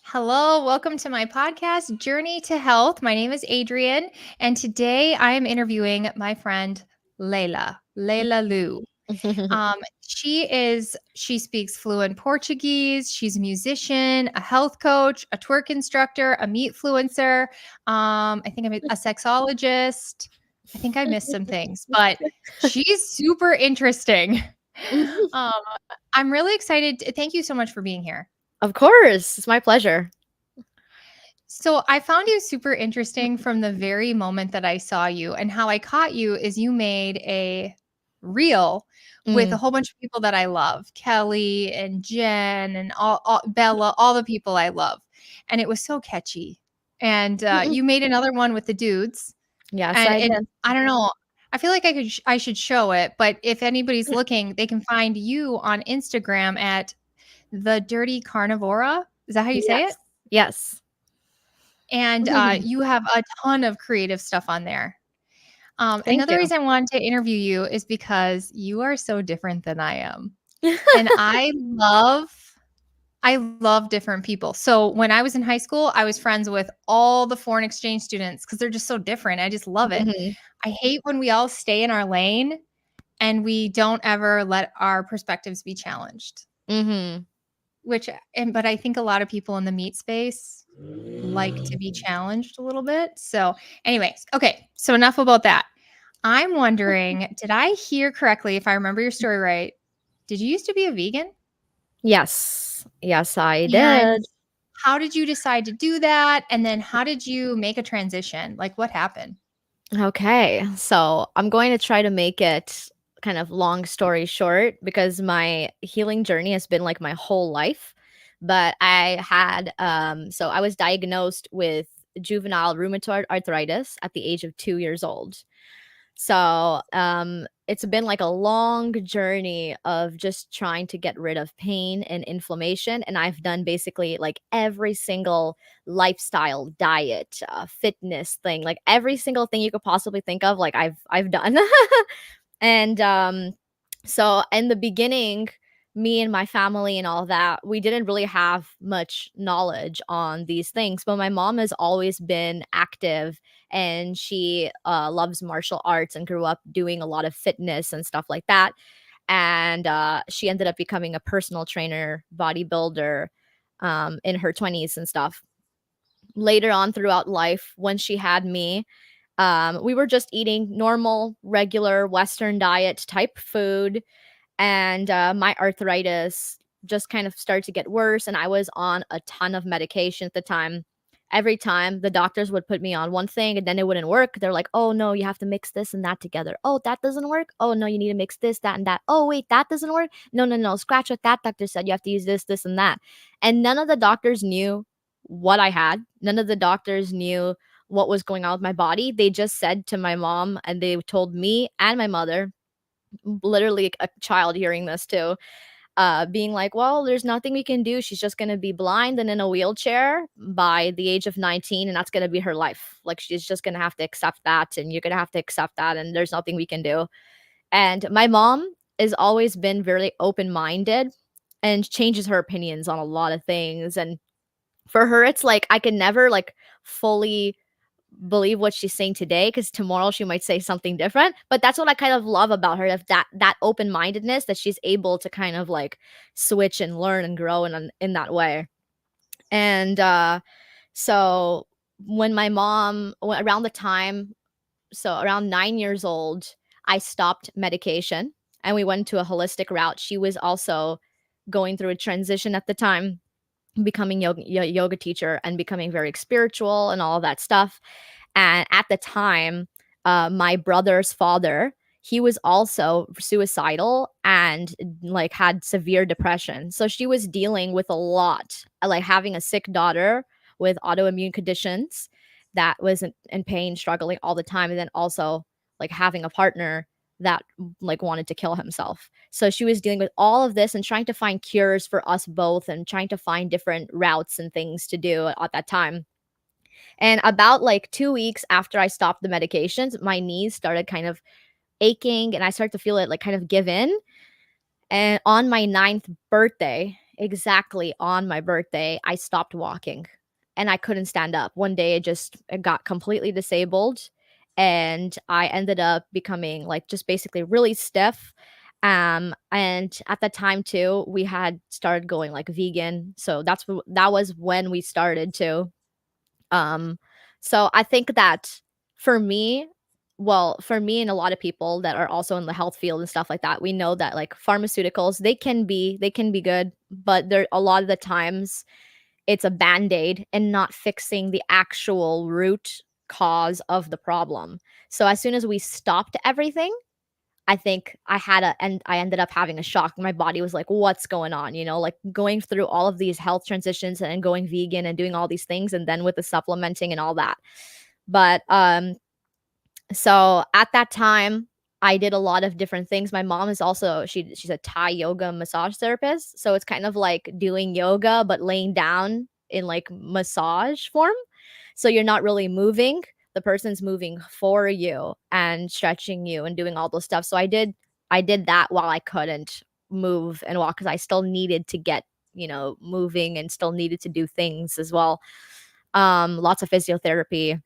Hello, welcome to my podcast, Journey to Health. My name is Adrienne, and today I am interviewing my friend Layla, Laylalu. She speaks fluent Portuguese. She's a musician, a health coach, a twerk instructor, a meat fluencer. I think I'm a sexologist. I think I missed some things, but she's super interesting. Um, I'm really excited. Thank you so much for being here. Of course, it's my pleasure. So I found you super interesting from the very moment that I saw you. And how I caught you is you made a reel with a Mm, whole bunch of people that I love, Kelly and Jen and all Bella, all the people I love. And it was so catchy. And mm-mm. you made another one with the dudes. Yes, And I did. I don't know. I feel like I should show it, but if anybody's looking, they can find you on Instagram at the Dirty Carnivora. Is that how you say it? Yes, yes. And you have a ton of creative stuff on there. Thank Another you. reason I wanted to interview you is because you are so different than I am, and I love different people. So when I was in high school, I was friends with all the foreign exchange students because they're just so different. I just love it. Mhm, I hate when we all stay in our lane and we don't ever let our perspectives be challenged. mhm. But I think a lot of people in the meat space like to be challenged a little bit. So, anyways, okay. So enough about that. I'm wondering, did I hear correctly if I remember your story right? Did you used to be a vegan? Yes, yes, I And did. how did you decide to do that? And then how did you make a transition? Like what happened? Okay, so I'm going to try to make it kind of long story short because my healing journey has been like my whole life. But so I was diagnosed with juvenile rheumatoid arthritis at the age of 2 years old. So, it's been like a long journey of just trying to get rid of pain and inflammation. And I've done basically like every single lifestyle, diet, fitness thing, like every single thing you could possibly think of, like I've done. And so in the beginning, me and my family and all that, we didn't really have much knowledge on these things. But my mom has always been active and she loves martial arts and grew up doing a lot of fitness and stuff like that. And she ended up becoming a personal trainer, bodybuilder in her 20s and stuff. Later on throughout life, when she had me, we were just eating normal, regular Western diet type food, and my arthritis just kind of started to get worse. And I was on a ton of medication at the time. Every time the doctors would put me on one thing and then it wouldn't work, they're like, oh no, you have to mix this and that together. Oh, that doesn't work. Oh no, you need to mix this, that, and that. Oh wait, that doesn't work. No, no, no, scratch what that doctor said. You have to use this, and that. And none of the doctors knew what I had. None of the doctors knew what was going on with my body. They just said to my mom, and they told me and my mother, literally a child hearing this too, being like, well, there's nothing we can do. She's just going to be blind and in a wheelchair by the age of 19, and that's going to be her life. Like, she's just going to have to accept that, and you're going to have to accept that, and there's nothing we can do. And my mom has always been very open minded and changes her opinions on a lot of things. And for her, it's like I can never like fully believe what she's saying today because tomorrow she might say something different. But that's what I kind of love about her, of that open-mindedness, that she's able to kind of like switch and learn and grow in that way. And so when my mom around the time, so around 9 years old, I stopped medication and we went to a holistic route. She was also going through a transition at the time, becoming yoga teacher and becoming very spiritual and all of that stuff. And at the time, my brother's father, he was also suicidal and like had severe depression. So she was dealing with a lot, like having a sick daughter with autoimmune conditions that was in pain, struggling all the time, and then also like having a partner that like wanted to kill himself. So she was dealing with all of this and trying to find cures for us both and trying to find different routes and things to do at that time. And about like 2 weeks after I stopped the medications, my knees started kind of aching and I started to feel it like kind of give in. And on my ninth birthday, exactly on my birthday, I stopped walking and I couldn't stand up. One day it got completely disabled and I ended up becoming like just basically really stiff. And at the time too, we had started going like vegan. So that was when we started to um, so I think that for me, for me and a lot of people that are also in the health field and stuff like that, we know that like pharmaceuticals, they can be good, but there a lot of the times it's a band-aid and not fixing the actual root cause of the problem. So as soon as we stopped everything, I think I ended up having a shock. My body was like, "What's going on?" You know, like going through all of these health transitions and going vegan and doing all these things and then with the supplementing and all that. But so at that time I did a lot of different things. My mom is also she's a Thai yoga massage therapist, so it's kind of like doing yoga but laying down in like massage form. So you're not really moving. The person's moving for you and stretching you and doing all those stuff. So I did that while I couldn't move and walk because I still needed to get, moving and still needed to do things as well. Lots of physiotherapy.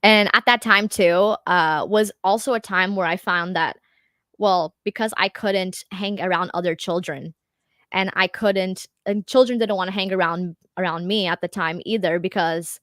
And at that time too, was also a time where I found that, well, because I couldn't hang around other children and children didn't want to hang around me at the time either because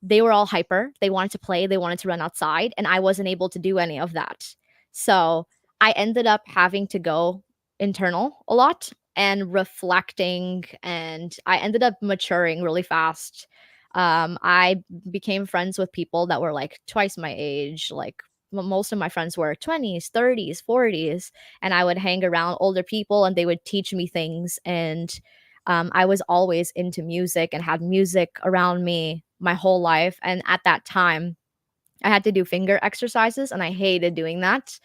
they were all hyper. They wanted to play, they wanted to run outside, and I wasn't able to do any of that. So I ended up having to go internal a lot and reflecting, and I ended up maturing really fast. I became friends with people that were like twice my age, like most of my friends were 20s, 30s, 40s, and I would hang around older people and they would teach me things. And I was always into music and had music around me my whole life. And at that time, I had to do finger exercises and I hated doing that.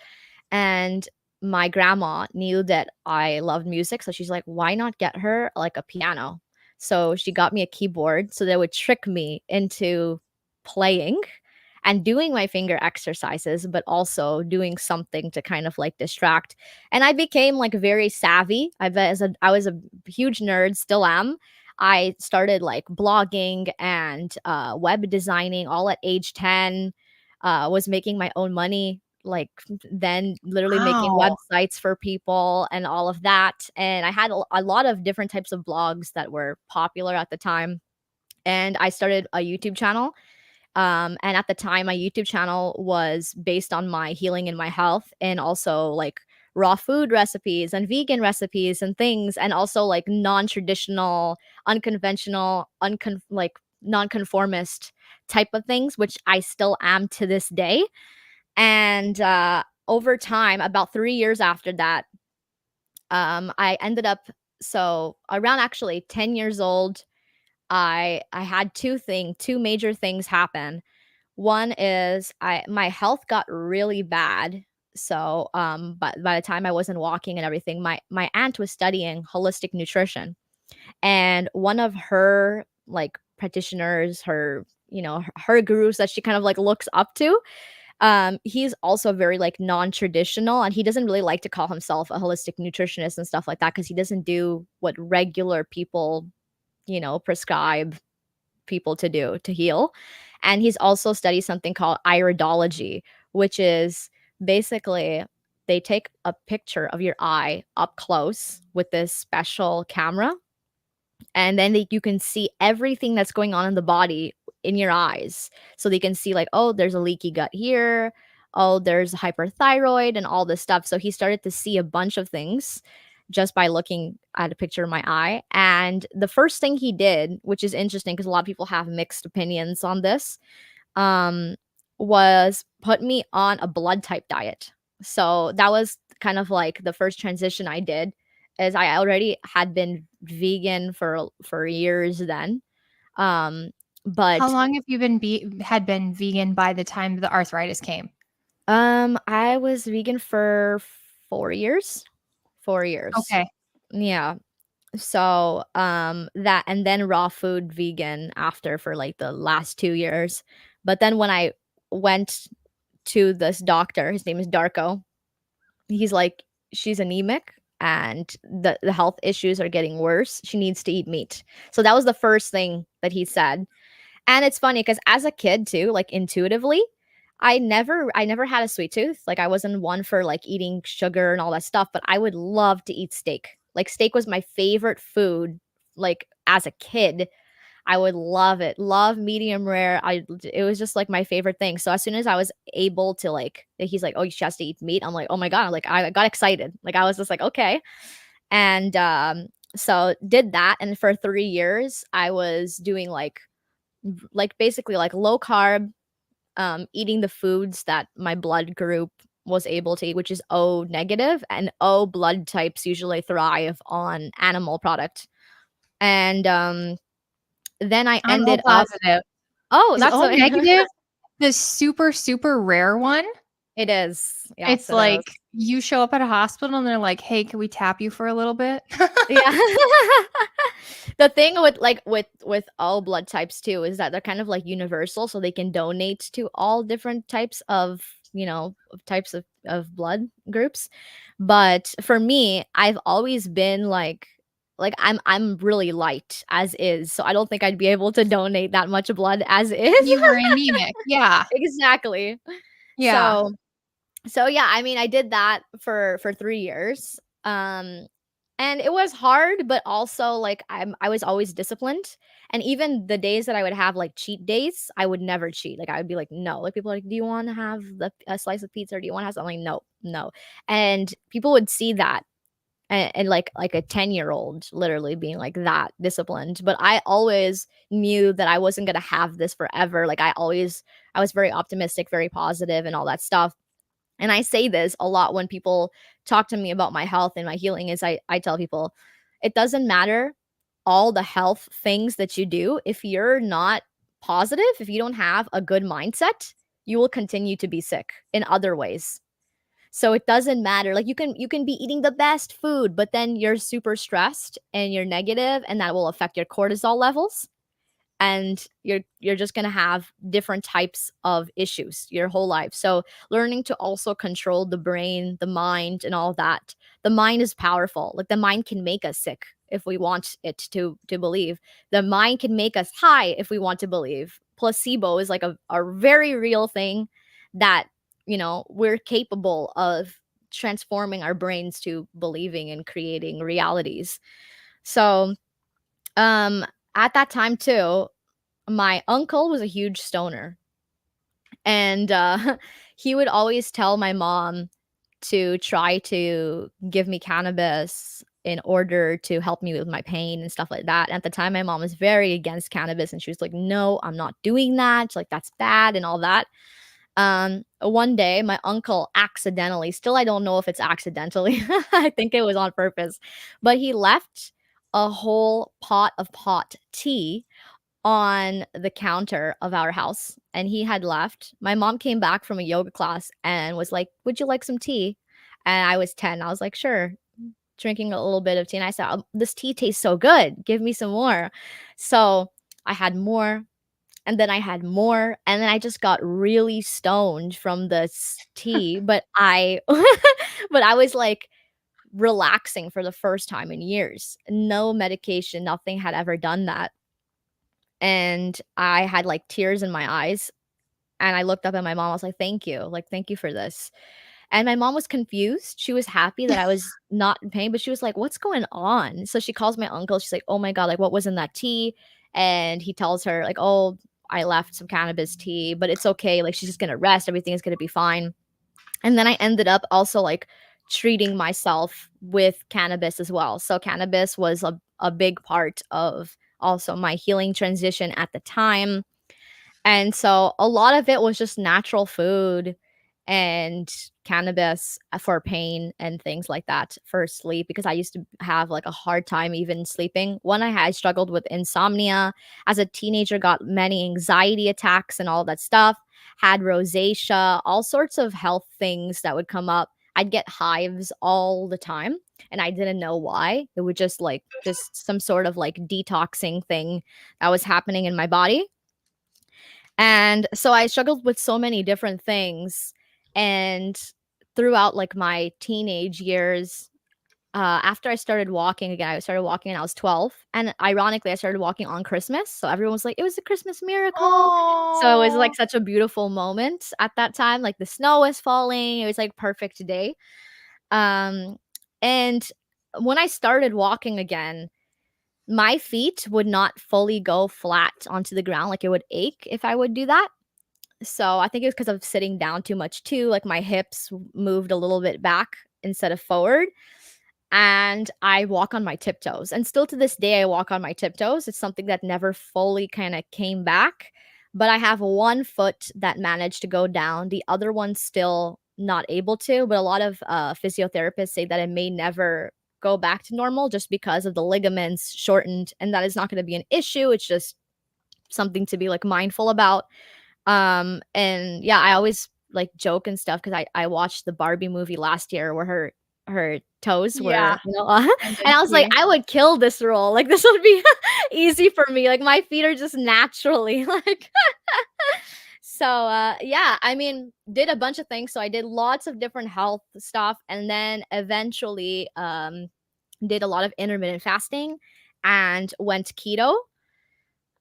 And my grandma knew that I loved music. So she's like, why not get her like a piano? So she got me a keyboard so that would trick me into playing and doing my finger exercises, but also doing something to kind of like distract. And I became like very savvy. I was a huge nerd, still am. I started like blogging and web designing all at age 10, was making my own money like then literally making Wow. websites for people and all of that. And I had a lot of different types of blogs that were popular at the time. And I started a YouTube channel. And at the time, my YouTube channel was based on my healing and my health, and also like raw food recipes and vegan recipes and things, and also like non-traditional, unconventional, like non-conformist type of things, which I still am to this day. And over time, about 3 years after that, I ended up so around actually 10 years old. I had two major things happen. One is my health got really bad. So, but by the time I wasn't walking and everything, my aunt was studying holistic nutrition, and one of her like practitioners, her gurus that she kind of like looks up to, he's also very like non-traditional, and he doesn't really like to call himself a holistic nutritionist and stuff like that because he doesn't do what regular people, prescribe people to do to heal. And he's also studied something called iridology, which is basically they take a picture of your eye up close with this special camera, and then you can see everything that's going on in the body in your eyes. So they can see like, oh, there's a leaky gut here, oh, there's hyperthyroid and all this stuff. So he started to see a bunch of things just by looking at a picture of my eye. And the first thing he did, which is interesting because a lot of people have mixed opinions on this, um, was put me on a blood type diet. So that was kind of like the first transition I did, as I already had been vegan for years then. Um, How but long have you had been vegan by the time the arthritis came? I was vegan for 4 years. 4 years. Okay. Yeah. So that, and then raw food vegan after for like the last 2 years. But then when I went to this doctor, his name is Darko, he's like, she's anemic and the health issues are getting worse, she needs to eat meat. So that was the first thing that he said. And it's funny because as a kid too, like intuitively, I never had a sweet tooth. Like I wasn't one for like eating sugar and all that stuff, but I would love to eat steak. Like steak was my favorite food like as a kid. I would love it. Love medium rare. It was just like my favorite thing. So as soon as I was able to like he's like, "Oh, she has to eat meat." I'm like, "Oh my God." Like I got excited. Like I was just like, "Okay." And so did that, and for 3 years I was doing like basically like low carb, eating the foods that my blood group was able to eat, which is O negative, and O blood types usually thrive on animal product. And then I I'm O ended up positive. oh, Is that's O what negative the super, super rare one? it is. Yes, It's it is. like you show up at a hospital and they're like, "Hey, can we tap you for a little bit?" Yeah. The thing with like with all blood types too is that they're kind of like universal, so they can donate to all different types of, of types of blood groups. But for me, I've always been like I'm really light as is, so I don't think I'd be able to donate that much blood as is. You were anemic. Yeah. Exactly. Yeah. So yeah, I mean, I did that for 3 years. And it was hard, but also like I was always disciplined. And even the days that I would have like cheat days, I would never cheat. Like I would be like, no. Like people are like, do you want to have a slice of pizza or do you want to have something? No, no. And people would see that and like a 10-year-old literally being like that disciplined. But I always knew that I wasn't gonna have this forever. Like I was very optimistic, very positive and all that stuff. And I say this a lot when people talk to me about my health and my healing is I tell people it doesn't matter all the health things that you do if you're not positive, if you don't have a good mindset, you will continue to be sick in other ways. So it doesn't matter. Like you can be eating the best food, but then you're super stressed and you're negative and that will affect your cortisol levels and you're just going to have different types of issues your whole life. So learning to also control the brain, the mind and all that. The mind is powerful. Like the mind can make us sick if we want it to believe. The mind can make us high if we want to believe. Placebo is like a very real thing that, we're capable of transforming our brains to believing and creating realities. So um at that time too, my uncle was a huge stoner, and he would always tell my mom to try to give me cannabis in order to help me with my pain and stuff like that. At the time, my mom was very against cannabis, and she was like, "No, I'm not doing that. She's like, that's bad and all that." One day, my uncle accidentally, still, I don't know if it's accidentally, I think it was on purpose, but he left a whole pot of pot tea on the counter of our house, and he had left. My mom came back from a yoga class and was like, "Would you like some tea?" And I was 10. I was like, "Sure." Drinking a little bit of tea, and I said, "Oh, this tea tastes so good. Give me some more." So I had more, and then I had more, and then I just got really stoned from this tea. But I, but I was like relaxing for the first time in years. No medication, nothing had ever done that. And I had like tears in my eyes. And I looked up at my mom. I was like, "Thank you. Like, thank you for this." And my mom was confused. She was happy that I was not in pain, but she was like, "What's going on?" So she calls my uncle. She's like, "Oh my God, like, what was in that tea?" And he tells her, like, "Oh, I left some cannabis tea, but it's okay. Like, she's just going to rest. Everything is going to be fine." And then I ended up also like treating myself with cannabis as well. So cannabis was a big part of also my healing transition at the time. And so a lot of it was just natural food and cannabis for pain and things like that for sleep because I used to have like a hard time even sleeping. One I struggled with insomnia as a teenager, got many anxiety attacks and all that stuff, had rosacea, all sorts of health things that would come up. I'd get hives all the time and I didn't know why. It would just some sort of like detoxing thing that was happening in my body. And so I struggled with so many different things. And throughout like my teenage years, after I started walking again, I started walking when I was 12, and ironically, I started walking on Christmas, so everyone was like, "It was a Christmas miracle." So it was, like, Oh, such a beautiful moment at that time, like, the snow was falling, it was, like, perfect day. Um, and when I started walking again, my feet would not fully go flat onto the ground, like, it would ache if I would do that. So I think it was because of sitting down too much too, like, my hips moved a little bit back instead of forward, and I walk on my tiptoes. And still to this day, I walk on my tiptoes. It's something that never fully kind of came back, but I have one foot that managed to go down, the other one still not able to. But a lot of physiotherapists say that it may never go back to normal just because of the ligaments shortened, and that is not going to be an issue. It's just something to be like mindful about. And yeah, I always like joke and stuff because I watched the Barbie movie last year where her toes yeah, were, you know, I and did I was like, too. I would kill this role. Like this would be easy for me. Like my feet are just naturally like so yeah, I mean, did a bunch of things. So I did lots of different health stuff and then eventually did a lot of intermittent fasting and went keto.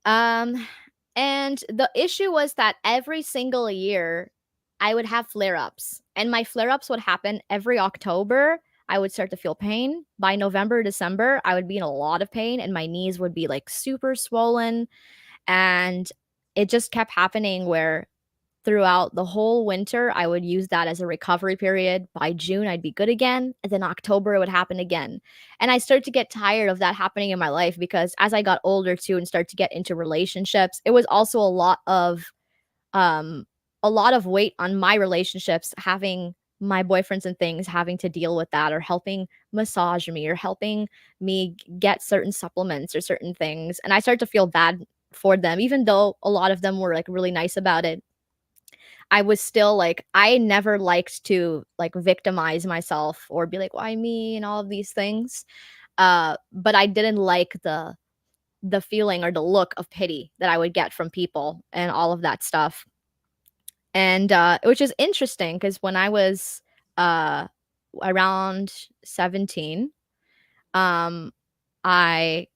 Um, and the issue was that every single year I would have flare ups, and my flare ups would happen every October. I would start to feel pain. By November, December, I would be in a lot of pain, and my knees would be like super swollen. And it just kept happening where throughout the whole winter, I would use that as a recovery period. By June, I'd be good again. And then October, it would happen again. And I started to get tired of that happening in my life because as I got older too and started to get into relationships, it was also um a lot of weight on my relationships having my boyfriends and things having to deal with that or helping massage me or helping me get certain supplements or certain things. And I started to feel bad for them, even though a lot of them were like really nice about it. I was still like I never liked to like victimize myself or be like, "Why me?" and all of these things. But I didn't like the feeling or the look of pity that I would get from people and all of that stuff. And which is interesting because when I was uh around 17, um I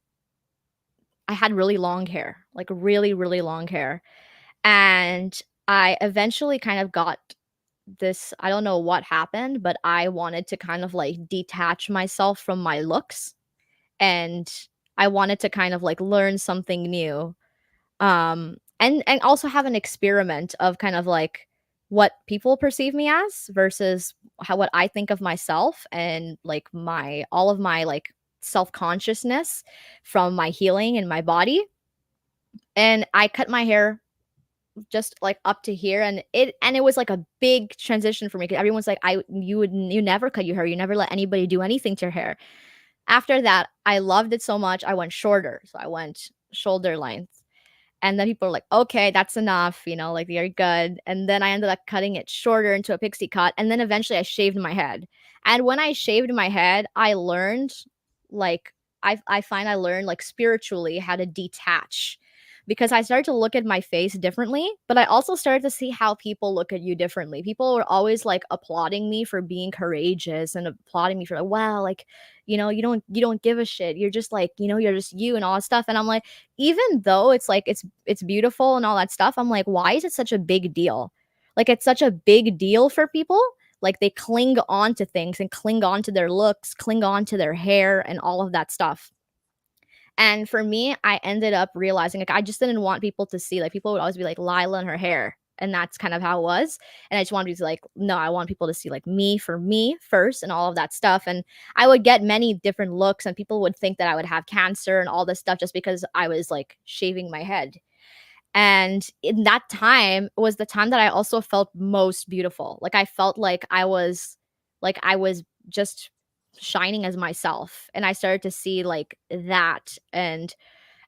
I had really long hair, like really, really long hair. And I eventually kind of got this, I don't know what happened, but I wanted to kind of like detach myself from my looks and I wanted to kind of like learn something new. And also have an experiment of kind of like what people perceive me as versus how what I think of myself and like my all of my like self-consciousness from my healing in my body. And I cut my hair just like up to here and it was like a big transition for me because everyone's like you never cut your hair, you never let anybody do anything to your hair. After that I loved it so much I went shorter, so I went shoulder length. And then people are like, okay, that's enough, you know, like you're good. And then I ended up cutting it shorter into a pixie cut. And then eventually I shaved my head. And when I shaved my head, I learned like I find I learned like spiritually how to detach because I started to look at my face differently, but I also started to see how people look at you differently. People were always like applauding me for being courageous and applauding me for like, wow, like, you know, you don't give a shit. You're just like, you know, you're just you and all that stuff. And I'm like, even though it's like it's beautiful and all that stuff, I'm like, why is it such a big deal? Like it's such a big deal for people. Like they cling on to things and cling on to their looks, cling on to their hair and all of that stuff. And for me, I ended up realizing like I just didn't want people to see, like people would always be like Lila and her hair. And that's kind of how it was. And I just wanted to be like, no, I want people to see like me for me first and all of that stuff. And I would get many different looks, and people would think that I would have cancer and all this stuff just because I was like shaving my head. And in that time was the time that I also felt most beautiful. Like I felt like I was just shining as myself. And I started to see like that. And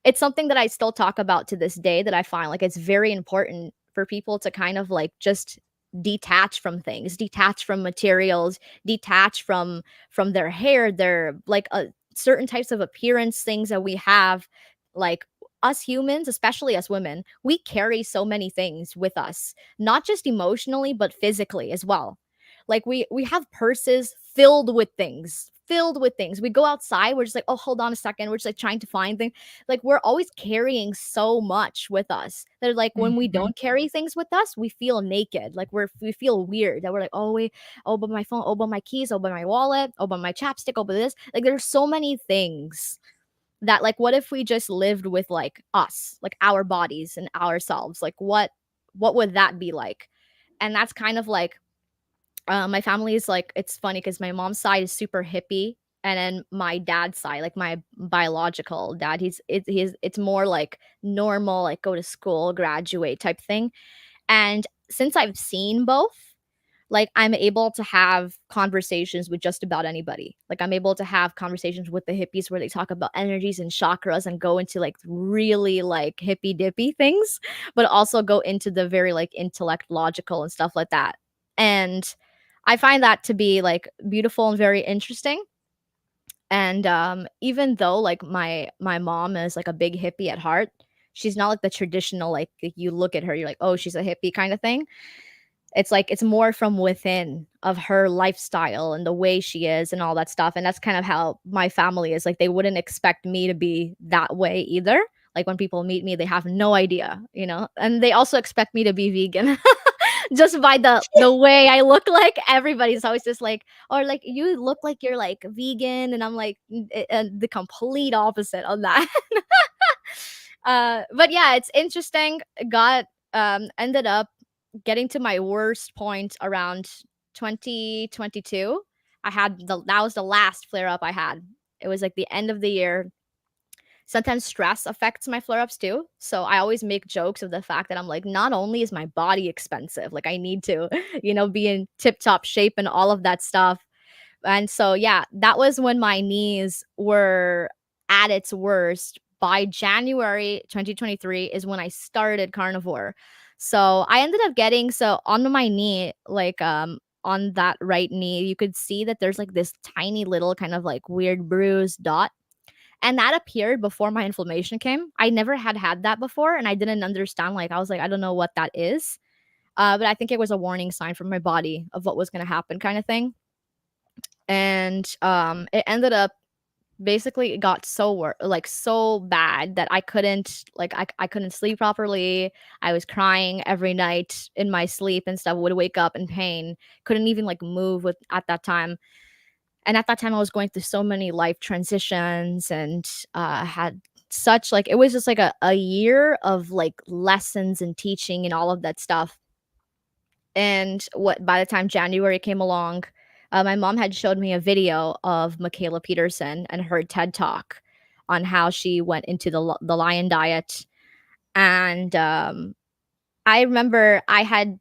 it's something that I still talk about to this day that I find like it's very important for people to kind of like just detach from things, detach from materials, detach from their hair, their like certain types of appearance things that we have. Like us humans, especially us women, we carry so many things with us, not just emotionally but physically as well. Like we have purses filled with things, filled with things. We go outside, we're just like, oh, hold on a second. We're just like trying to find things. Like we're always carrying so much with us. They're like when we Mhm. don't carry things with us, we feel naked. Like we feel weird. That we're like, oh wait, oh but my phone, oh but my keys, oh but my wallet, oh but my chapstick, oh but this. Like there's so many things that like what if we just lived with like us, like our bodies and ourselves? Like what would that be like? And that's kind of like my family is like it's funny because my mom's side is super hippie, and then my dad's side, like my biological dad, he's it's more like normal, like go to school, graduate type thing. And since I've seen both, like I'm able to have conversations with just about anybody. Like I'm able to have conversations with the hippies where they talk about energies and chakras and go into like really like hippy dippy things, but also go into the very like intellect logical and stuff like that. And I find that to be like beautiful and very interesting. And even though like my mom is like a big hippie at heart, she's not like the traditional like you look at her, you're like, oh, she's a hippie kind of thing. It's like it's more from within of her lifestyle and the way she is and all that stuff. And that's kind of how my family is. Like they wouldn't expect me to be that way either. Like when people meet me, they have no idea, you know. And they also expect me to be vegan. Just by the way I look, like everybody's always just like, or like you look like you're like vegan, and I'm like the complete opposite of that. But yeah, it's interesting. Got ended up getting to my worst point around 2022. I had that was the last flare up I had. It was like the end of the year. Sometimes stress affects my flare ups too. So I always make jokes of the fact that I'm like, not only is my body expensive, like I need to, be in tip top shape and all of that stuff. And so, yeah, that was when my knees were at its worst. By January 2023 is when I started Carnivore. So I ended up getting so on my knee, like on that right knee, you could see that there's like this tiny little kind of like weird bruise dot. And that appeared before my inflammation came. I never had that before, and I didn't understand. Like I was like, I don't know what that is, but I think it was a warning sign from my body of what was going to happen, kind of thing. And it ended up basically it got like so bad that I couldn't I couldn't sleep properly. I was crying every night in my sleep and stuff. Would wake up in pain. Couldn't even like move with at that time. And at that time I was going through so many life transitions and had such like it was just like a year of like lessons and teaching and all of that stuff. And what by the time January came along, my mom had showed me a video of Michaela Peterson and her TED talk on how she went into the lion diet. And I remember I had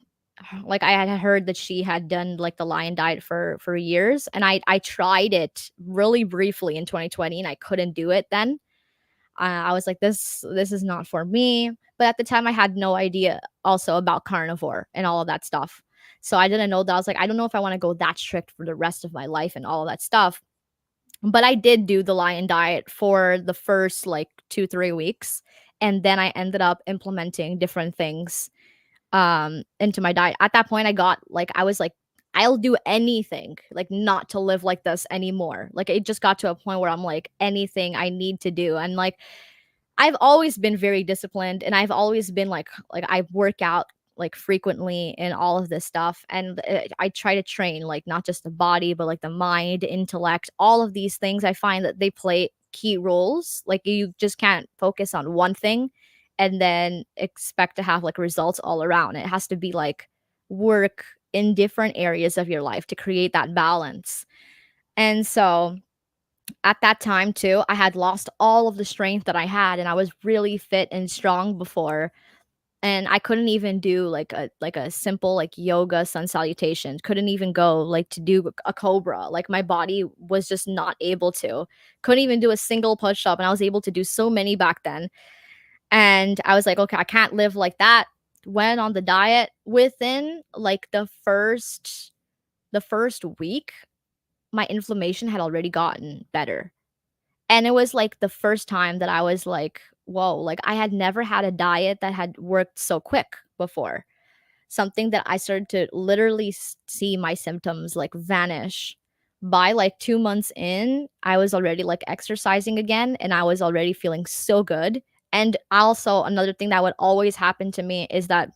heard that she had done like the lion diet for years, and I tried it really briefly in 2020, and I couldn't do it then. I was like, this is not for me. But at the time, I had no idea also about carnivore and all of that stuff. So I didn't know that. I was like, I don't know if I want to go that strict for the rest of my life and all of that stuff. But I did do the lion diet for the first like 2-3 weeks, and then I ended up implementing different things into my diet. At that point, I was like, I'll do anything like not to live like this anymore. Like it just got to a point where I'm like anything I need to do. And like I've always been very disciplined, and I've always been like I work out like frequently and all of this stuff, and I try to train like not just the body but like the mind, intellect, all of these things. I find that they play key roles. Like you just can't focus on one thing and then expect to have like results all around. It has to be like work in different areas of your life to create that balance. And so at that time too, I had lost all of the strength that I had, and I was really fit and strong before, and I couldn't even do like a simple like yoga sun salutation. Couldn't even go like to do a cobra. Like my body was just not able to. Couldn't even do a single push up, and I was able to do so many back then. And I was like, okay, I can't live like that. Went on the diet. Within like the first week, my inflammation had already gotten better. And it was like the first time that I was like, whoa, like I had never had a diet that had worked so quick before. Something that I started to literally see my symptoms like vanish By like 2 months in, I was already like exercising again and I was already feeling so good. And also another thing that would always happen to me is that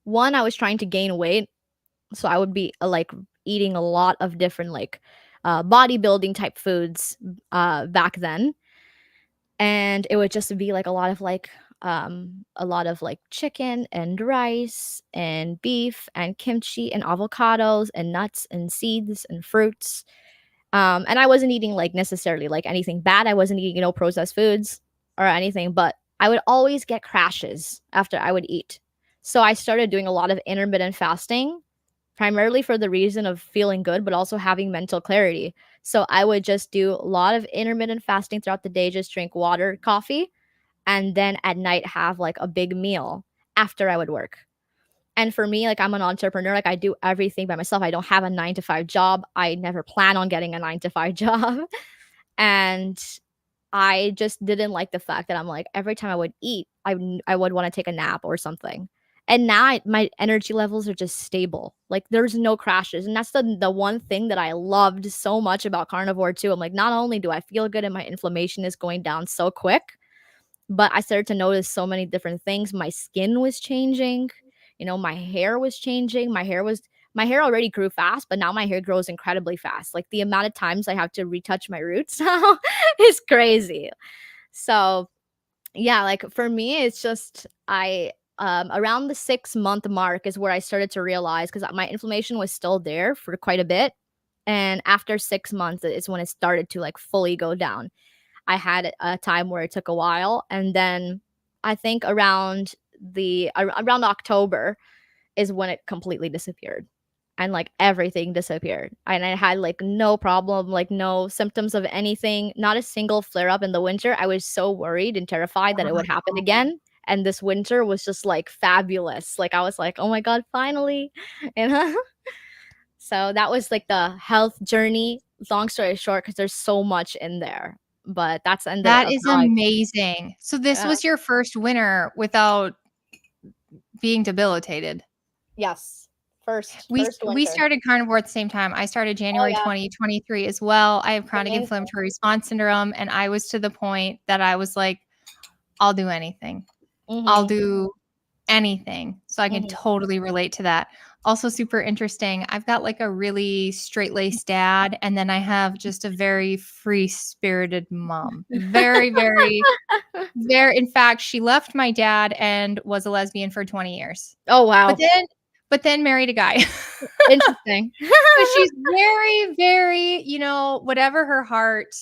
one, I was trying to gain weight, so I would be like eating a lot of different like bodybuilding type foods back then, and it would just be like a lot of like chicken and rice and beef and kimchi and avocados and nuts and seeds and fruits. And I wasn't eating like necessarily like anything bad. I wasn't eating, processed foods or anything, but I would always get crashes after I would eat. So I started doing a lot of intermittent fasting, primarily for the reason of feeling good, but also having mental clarity. So I would just do a lot of intermittent fasting throughout the day, just drink water, coffee, and then at night have like a big meal after I would work. And for me, like I'm an entrepreneur, like I do everything by myself. I don't have a 9 to 5 job. I never plan on getting a 9 to 5 job. And I just didn't like the fact that I'm like every time I would eat, I would want to take a nap or something. And now my energy levels are just stable. Like there's no crashes. And that's the one thing that I loved so much about carnivore too. I'm like, not only do I feel good and my inflammation is going down so quick, but I started to notice so many different things. My skin was changing, my hair was changing. My hair already grew fast, but now my hair grows incredibly fast. Like the amount of times I have to retouch my roots now is crazy. So yeah, like for me, it's just I around the 6 month mark is where I started to realize, because my inflammation was still there for quite a bit. And after 6 months is when it started to like fully go down. I had a time where it took a while, and then I think around October is when it completely disappeared. And like everything disappeared. And I had like no problem, like no symptoms of anything, not a single flare up in the winter. I was so worried and terrified that it would happen again. And this winter was just like fabulous. Like I was like, oh my God, finally. And so that was like the health journey. Long story short, because there's so much in there. But that's ended That up is how I amazing. So this yeah. was your first winter without being debilitated. Yes. First We first we winter. started carnivore at the same time. I started Oh January yeah. 2023 as well. I have chronic Amazing. inflammatory response syndrome, and I was to the point that I was like, I'll do anything. I'll Mm-hmm. do anything. So I can Mm-hmm. totally relate to that. Also super interesting. I've got like a really straight-laced dad, and then I have just a very free-spirited mom. Very, very, very, in fact, she left my dad and was a lesbian for 20 years. Oh But wow. then married a guy. Interesting. So she's very, very, whatever her heart,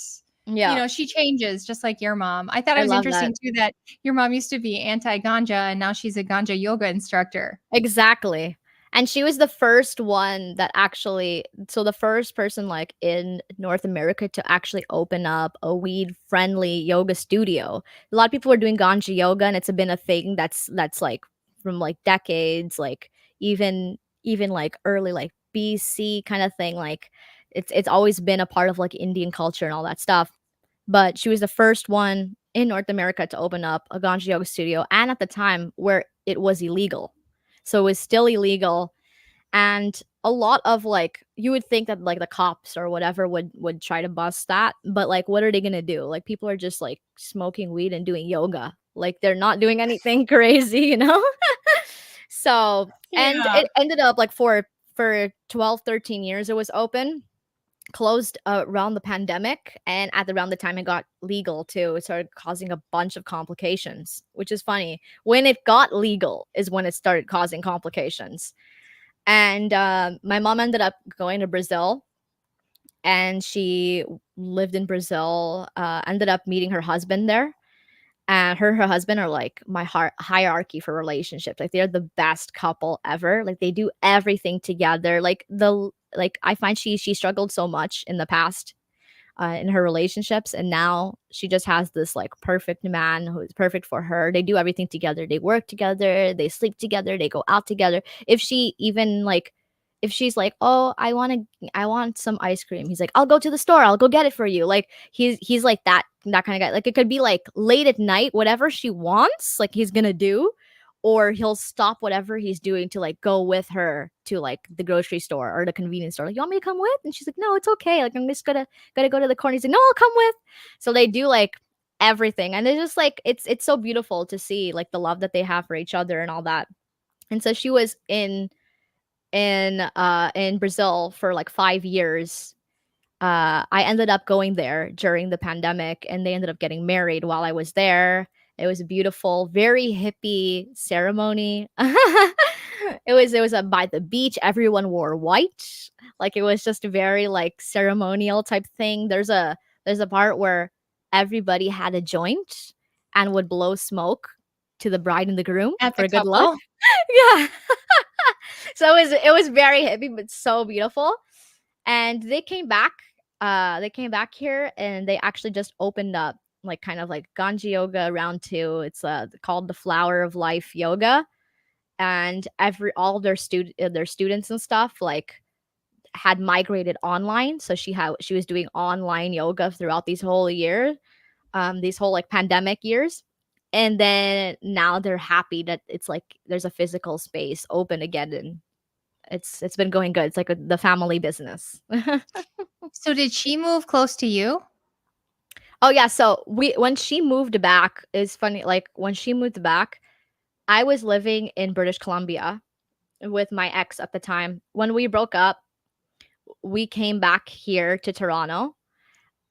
Yeah. she changes just like your mom. I thought it I was love that. interesting too that your mom used to be anti-ganja and now she's a ganja yoga instructor. Exactly. And she was the first one that actually, so the first person like in North America to actually open up a weed friendly yoga studio. A lot of people are doing ganja yoga, and it's been a thing that's like from like decades, like even like early like BC kind of thing. Like it's always been a part of like Indian culture and all that stuff. But she was the first one in North America to open up a ganja yoga studio, and at the time where it was illegal. So it was still illegal, and a lot of like you would think that like the cops or whatever would try to bust that, but like what are they going to do? Like people are just like smoking weed and doing yoga. Like they're not doing anything crazy. So, and Yeah. it ended up like for 12, 13 years it was open, closed around the pandemic, and at around the time it got legal too, it started causing a bunch of complications, which is funny. When it got legal is when it started causing complications. And my mom ended up going to Brazil, and she lived in Brazil, ended up meeting her husband there. And her husband are like my hierarchy for relationships. Like they're the best couple ever. Like they do everything together. Like I find she struggled so much in the past in her relationships, and now she just has this like perfect man who is perfect for her. They do everything together. They work together. They sleep together. They go out together. If she's like, oh, I want some ice cream, he's like, I'll go to the store, I'll go get it for you. Like he's like that kind of guy. Like it could be like late at night, whatever she wants, like he's gonna do. or he'll stop whatever he's doing to like go with her to like the grocery store or the convenience store. Like, you want me to come with? And she's like, no, it's okay. Like, I'm just gonna go to the corner. He's like, no, I'll come with. So they do like everything, and it's just like it's so beautiful to see like the love that they have for each other and all that. And so she was in Brazil for like 5 years. I ended up going there during the pandemic, and they ended up getting married while I was there. It was a beautiful, very hippie ceremony. It was by the beach. Everyone wore white. Like, it was just a very like ceremonial type thing. There's a part where everybody had a joint and would blow smoke to the bride and the groom At the for good luck. couple? Yeah. So it was very hippie but so beautiful. And they came back here, and they actually just opened up like kind of like Ganji yoga round 2. It's called the Flower of Life yoga. And every all their students and stuff like had migrated online, so she was doing online yoga throughout these whole like pandemic years. And then now they're happy that it's like there's a physical space open again, and it's been going good. It's like the family business. So did she move close to you? Oh yeah, so we when she moved back, it's funny, like when she moved back, I was living in British Columbia with my ex at the time. When we broke up, we came back here to Toronto,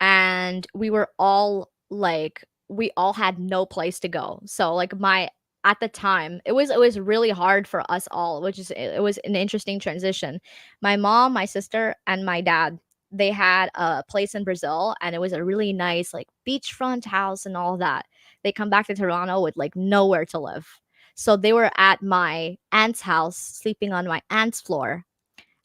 and we all had no place to go. So like my at the time, it was really hard for us all, which is it was an interesting transition. My mom, my sister, and my dad, they had a place in Brazil, and it was a really nice like beachfront house and all that. They come back to Toronto with like nowhere to live. So they were at my aunt's house, sleeping on my aunt's floor.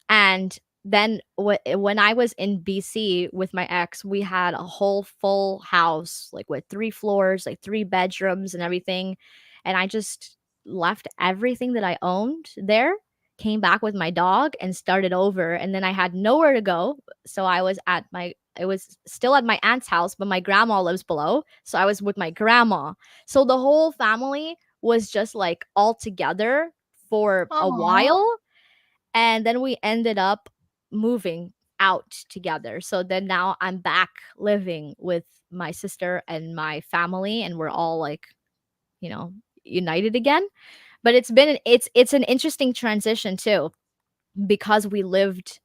And then when I was in BC with my ex, we had a whole full house, like with 3 floors, like 3 bedrooms and everything. And I just left everything that I owned there, came back with my dog and started over. And then I had nowhere to go. So it was still at my aunt's house, but my grandma lives below. So I was with my grandma. So the whole family was just like all together for a Aw. while, and then we ended up moving out together. So then now I'm back living with my sister and my family, and we're all like, you know, united again. But it's an interesting transition too, because we lived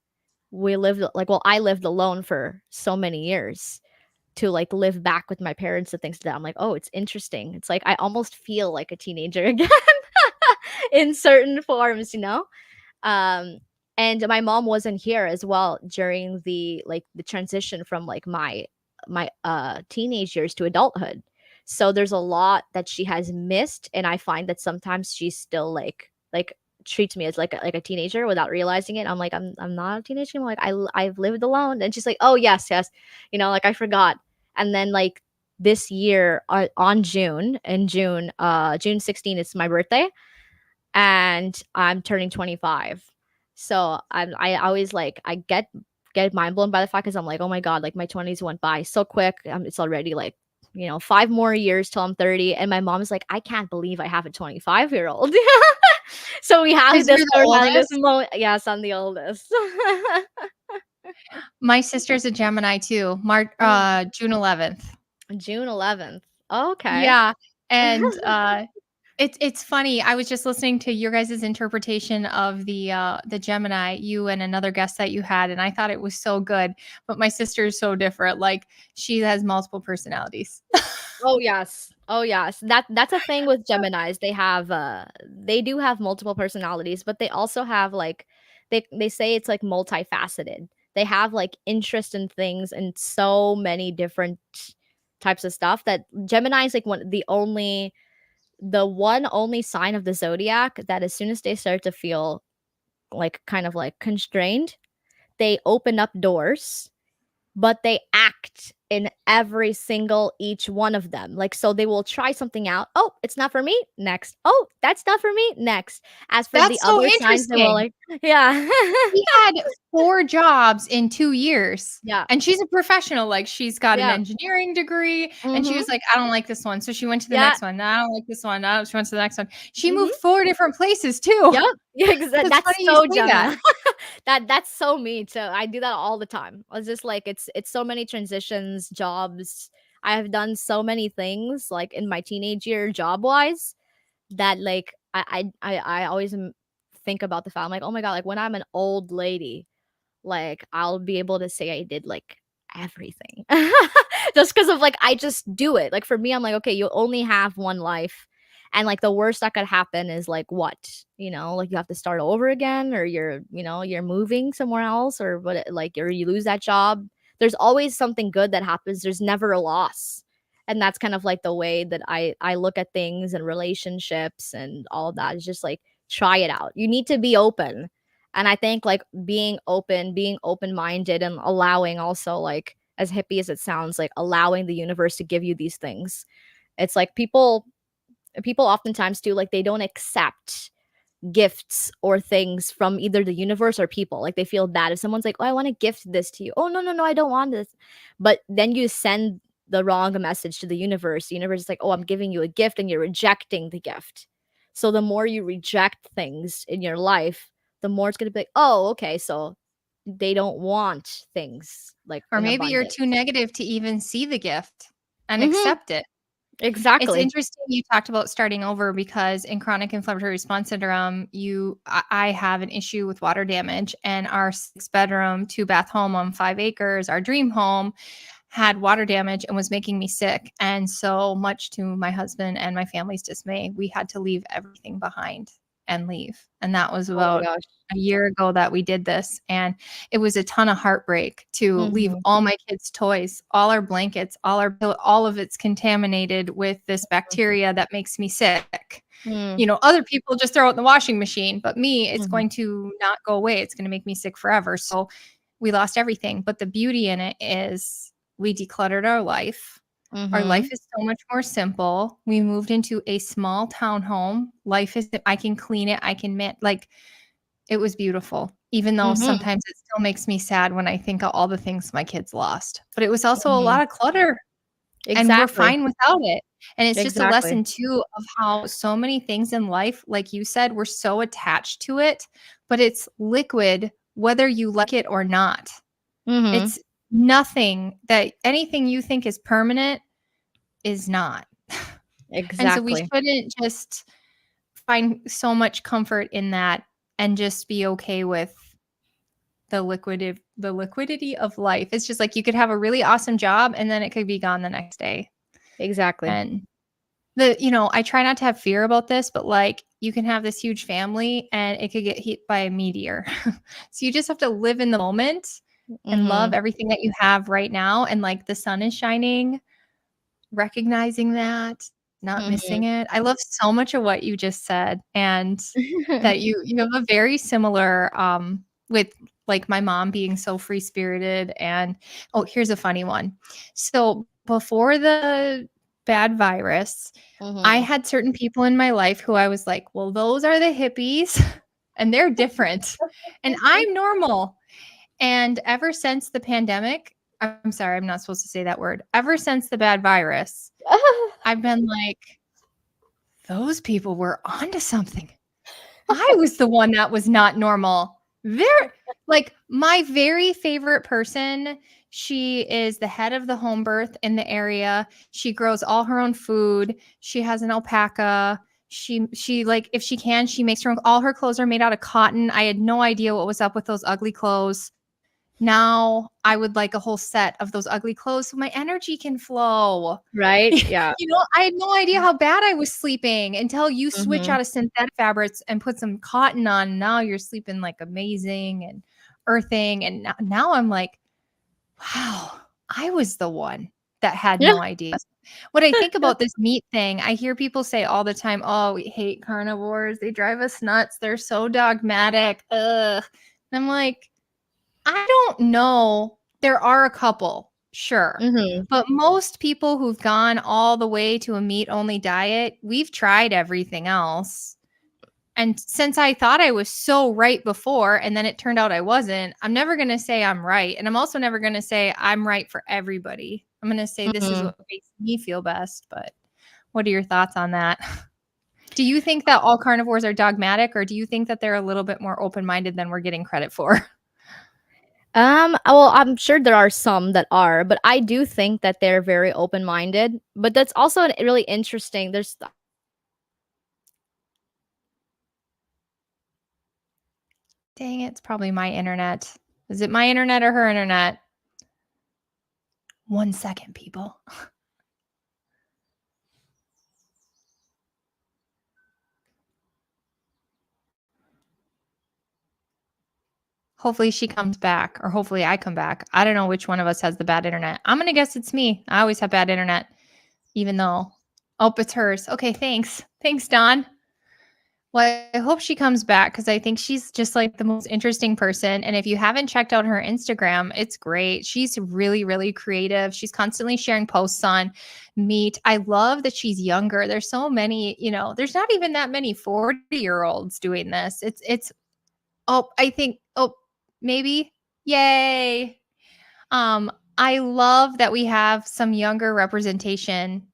like, well, I lived alone for so many years, to like live back with my parents and things like that. I'm like, oh, it's interesting. It's like I almost feel like a teenager again in certain forms. um and my mom wasn't here as well during the transition from like my teenage years to adulthood. So there's a lot that she has missed, and I find that sometimes she's still like treats me as like a teenager without realizing it. I'm like, I'm not a teenager anymore. Like, I've lived alone. And she's like, oh yes, yes, like I forgot. And then like this year, on June 16th, it's my birthday, and I'm turning 25. So I always like I get mind blown by the fact, because I'm like, oh my god, like my 20s went by so quick. It's already like 5 more years till I'm 30, and my mom's like, I can't believe I have a 25-year-old. So we have 'Cause this you're the sort of having this oldest? moment. Yes, I'm the oldest. My sister's a Gemini too, Mm, June 11th. June 11th. Okay. Yeah, and, it's funny, I was just listening to your guys' interpretation of the Gemini, you and another guest that you had, and I thought it was so good, but my sister is so different, like, she has multiple personalities. Oh yes. Oh yes. That's a thing with Geminis. They do have multiple personalities, but they also have like they say it's like multifaceted. They have like interest in things and so many different types of stuff, that Gemini is like the one only sign of the zodiac that as soon as they start to feel like kind of like constrained, they open up doors, but they act in every single each one of them. Like, so they will try something out. Oh, it's not for me. Next. Oh, that's not for me. Next. As for the That's so other signs, they will interesting. like, yeah. She had 4 jobs in 2 years, Yeah. and she's a professional, like, she's got an Yeah. engineering degree, and she Mhm. was like, "I don't like this one," so she went to the Yeah. next one. "No, I don't like this one." No, she went to the next one. She Mhm. moved 4 different places too. Yep. Yeah, That's that's funny you so say that. Gemma. That's so me too. I do that all the time. It's just like it's so many transitions, jobs. I have done so many things like in my teenage year job wise that like I always think about the fact I'm like, oh my god, like when I'm an old lady, like I'll be able to say I did like everything. Just because of like I just do it. Like for me, I'm like, okay, you only have one life. And like the worst that could happen is like what? You know, like you have to start over again, or you're moving somewhere else, or what like or you lose that job. There's always something good that happens. There's never a loss. And that's kind of like the way that I look at things and relationships and all of that. Is just like try it out. You need to be open. And I think like being open-minded and allowing also like as hippie as it sounds, like allowing the universe to give you these things. It's like people oftentimes do like they don't accept gifts or things from either the universe or people. Like they feel bad if someone's like, "Oh, I want to gift this to you." "Oh, no, no, no, I don't want this." But then you send the wrong message to the universe. The universe is like, "Oh, I'm giving you a gift," and you're rejecting the gift. So the more you reject things in your life, the more it's going to be like, "Oh, okay, so they don't want things like Or in maybe you're abundance." too negative to even see the gift and Mhm. accept it. It's Exactly. interesting you talked about starting over because in chronic inflammatory response syndrome, I have an issue with water damage, and our 6-bedroom, 2-bath home on 5 acres, our dream home, had water damage and was making me sick. And so much to my husband and my family's dismay, we had to leave everything behind and leave. And that was Oh my about gosh. a year ago that we did this. And it was a ton of heartbreak to leave Mhm. all my kids' toys, all our blankets, all of it's contaminated with this bacteria that makes me sick. Mm. You know, other people just throw it in the washing machine, but me, it's Mhm. going to not go away. It's going to make me sick forever. So we lost everything. But the beauty in it is we decluttered our life. Our life Mhm. is so much more simple. We moved into a small townhome. Life is, I can clean it. I can like, it was beautiful, even though Mhm. sometimes it still makes me sad when I think of all the things my kids lost. But it was also a Mhm. lot of clutter, and we're Exactly. fine without it. And it's just a Exactly. lesson too of how so many things in life, like you said, we're so attached to it, but it's liquid whether you like it or not. Mhm. It's nothing that anything you think is permanent is not. And so we Exactly. shouldn't just find so much comfort in that and just be okay with the liquidity of life. It's just like you could have a really awesome job and then it could be gone the next day. Exactly. And I try not to have fear about this, but like you can have this huge family and it could get hit by a meteor. So you just have to live in the moment and love Mhm. everything that you have right now. And like the sun is shining, recognizing that, not Mhm. missing it. I love so much of what you just said, and that you have a very similar with like my mom being so free spirited. And oh, here's a funny one. So before the bad virus, I Mhm. had certain people in my life who I was like, well, those are the hippies and they're different and I'm normal. And ever since the pandemic, I'm sorry, I'm not supposed to say that word. Ever since the bad virus, I've been like, those people were onto something. I was the one that was not normal. They're like my very favorite person. She is the head of the home birth in the area. She grows all her own food. She has an alpaca. She like if she can, she makes her own, all her clothes are made out of cotton. I had no idea what was up with those ugly clothes. Now I would like a whole set of those ugly clothes so my energy can flow. Right? Yeah. I had no idea how bad I was sleeping until you switch Mhm. out of synthetic fabrics and put some cotton on. Now you're sleeping like amazing and earthing. And now I'm like, wow, I was the one that had Yeah. no idea. When I think about this meat thing, I hear people say all the time, oh, we hate carnivores. They drive us nuts. They're so dogmatic. Ugh. And I'm like, I don't know. There are a couple. Sure. Mhm. But most people who've gone all the way to a meat-only diet, we've tried everything else. And since I thought I was so right before and then it turned out I wasn't, I'm never going to say I'm right. And I'm also never going to say I'm right for everybody. I'm going to say this is Mhm. what makes me feel best. But what are your thoughts on that? Do you think that all carnivores are dogmatic, or do you think that they're a little bit more open-minded than we're getting credit for? Well, I'm sure there are some that are, but I do think that they're very open-minded. But that's also really interesting. Dang it, it's probably my internet. Is it my internet or her internet? 1 second, people. Hopefully she comes back, or hopefully I come back. I don't know which one of us has the bad internet. I'm gonna guess it's me. I always have bad internet, even though, oh, it's hers. Okay, thanks. Thanks, Dawn. Well, I hope she comes back because I think she's just like the most interesting person. And if you haven't checked out her Instagram, it's great. She's really, really creative. She's constantly sharing posts on meat. I love that she's younger. There's so many, there's not even that many 40-year-olds doing this. Oh, I think, oh, maybe. Yay. I love that we have some younger representation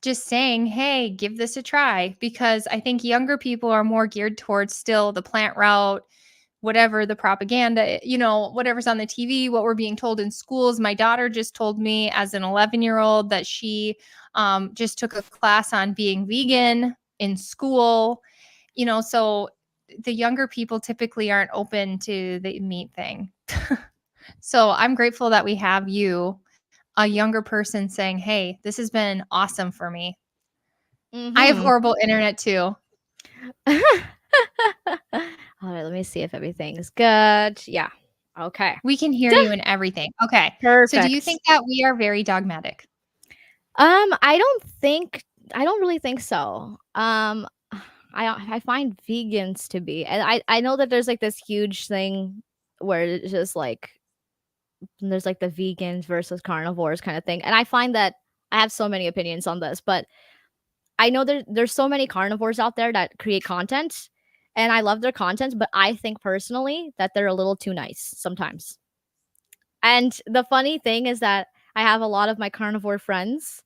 just saying, hey, give this a try, because I think younger people are more geared towards still the plant route, whatever the propaganda, whatever's on the TV, what we're being told in schools. My daughter just told me as an 11-year-old that she just took a class on being vegan in school, so the younger people typically aren't open to the meat thing. So I'm grateful that we have you, a younger person, saying, hey, this has been awesome for me. I have Mhm. horrible internet too. Alright, let me see if everything's good. Yeah. Okay. We can hear you and everything. Okay. So do you Perfect. think that we are very dogmatic? I don't really think so. I find vegans to be, and I know that there's like this huge thing where it's just like there's like the vegans versus carnivores kind of thing, and I find that I have so many opinions on this, but I know there's so many carnivores out there that create content, and I love their content, but I think personally that they're a little too nice sometimes. And the funny thing is that I have a lot of my carnivore friends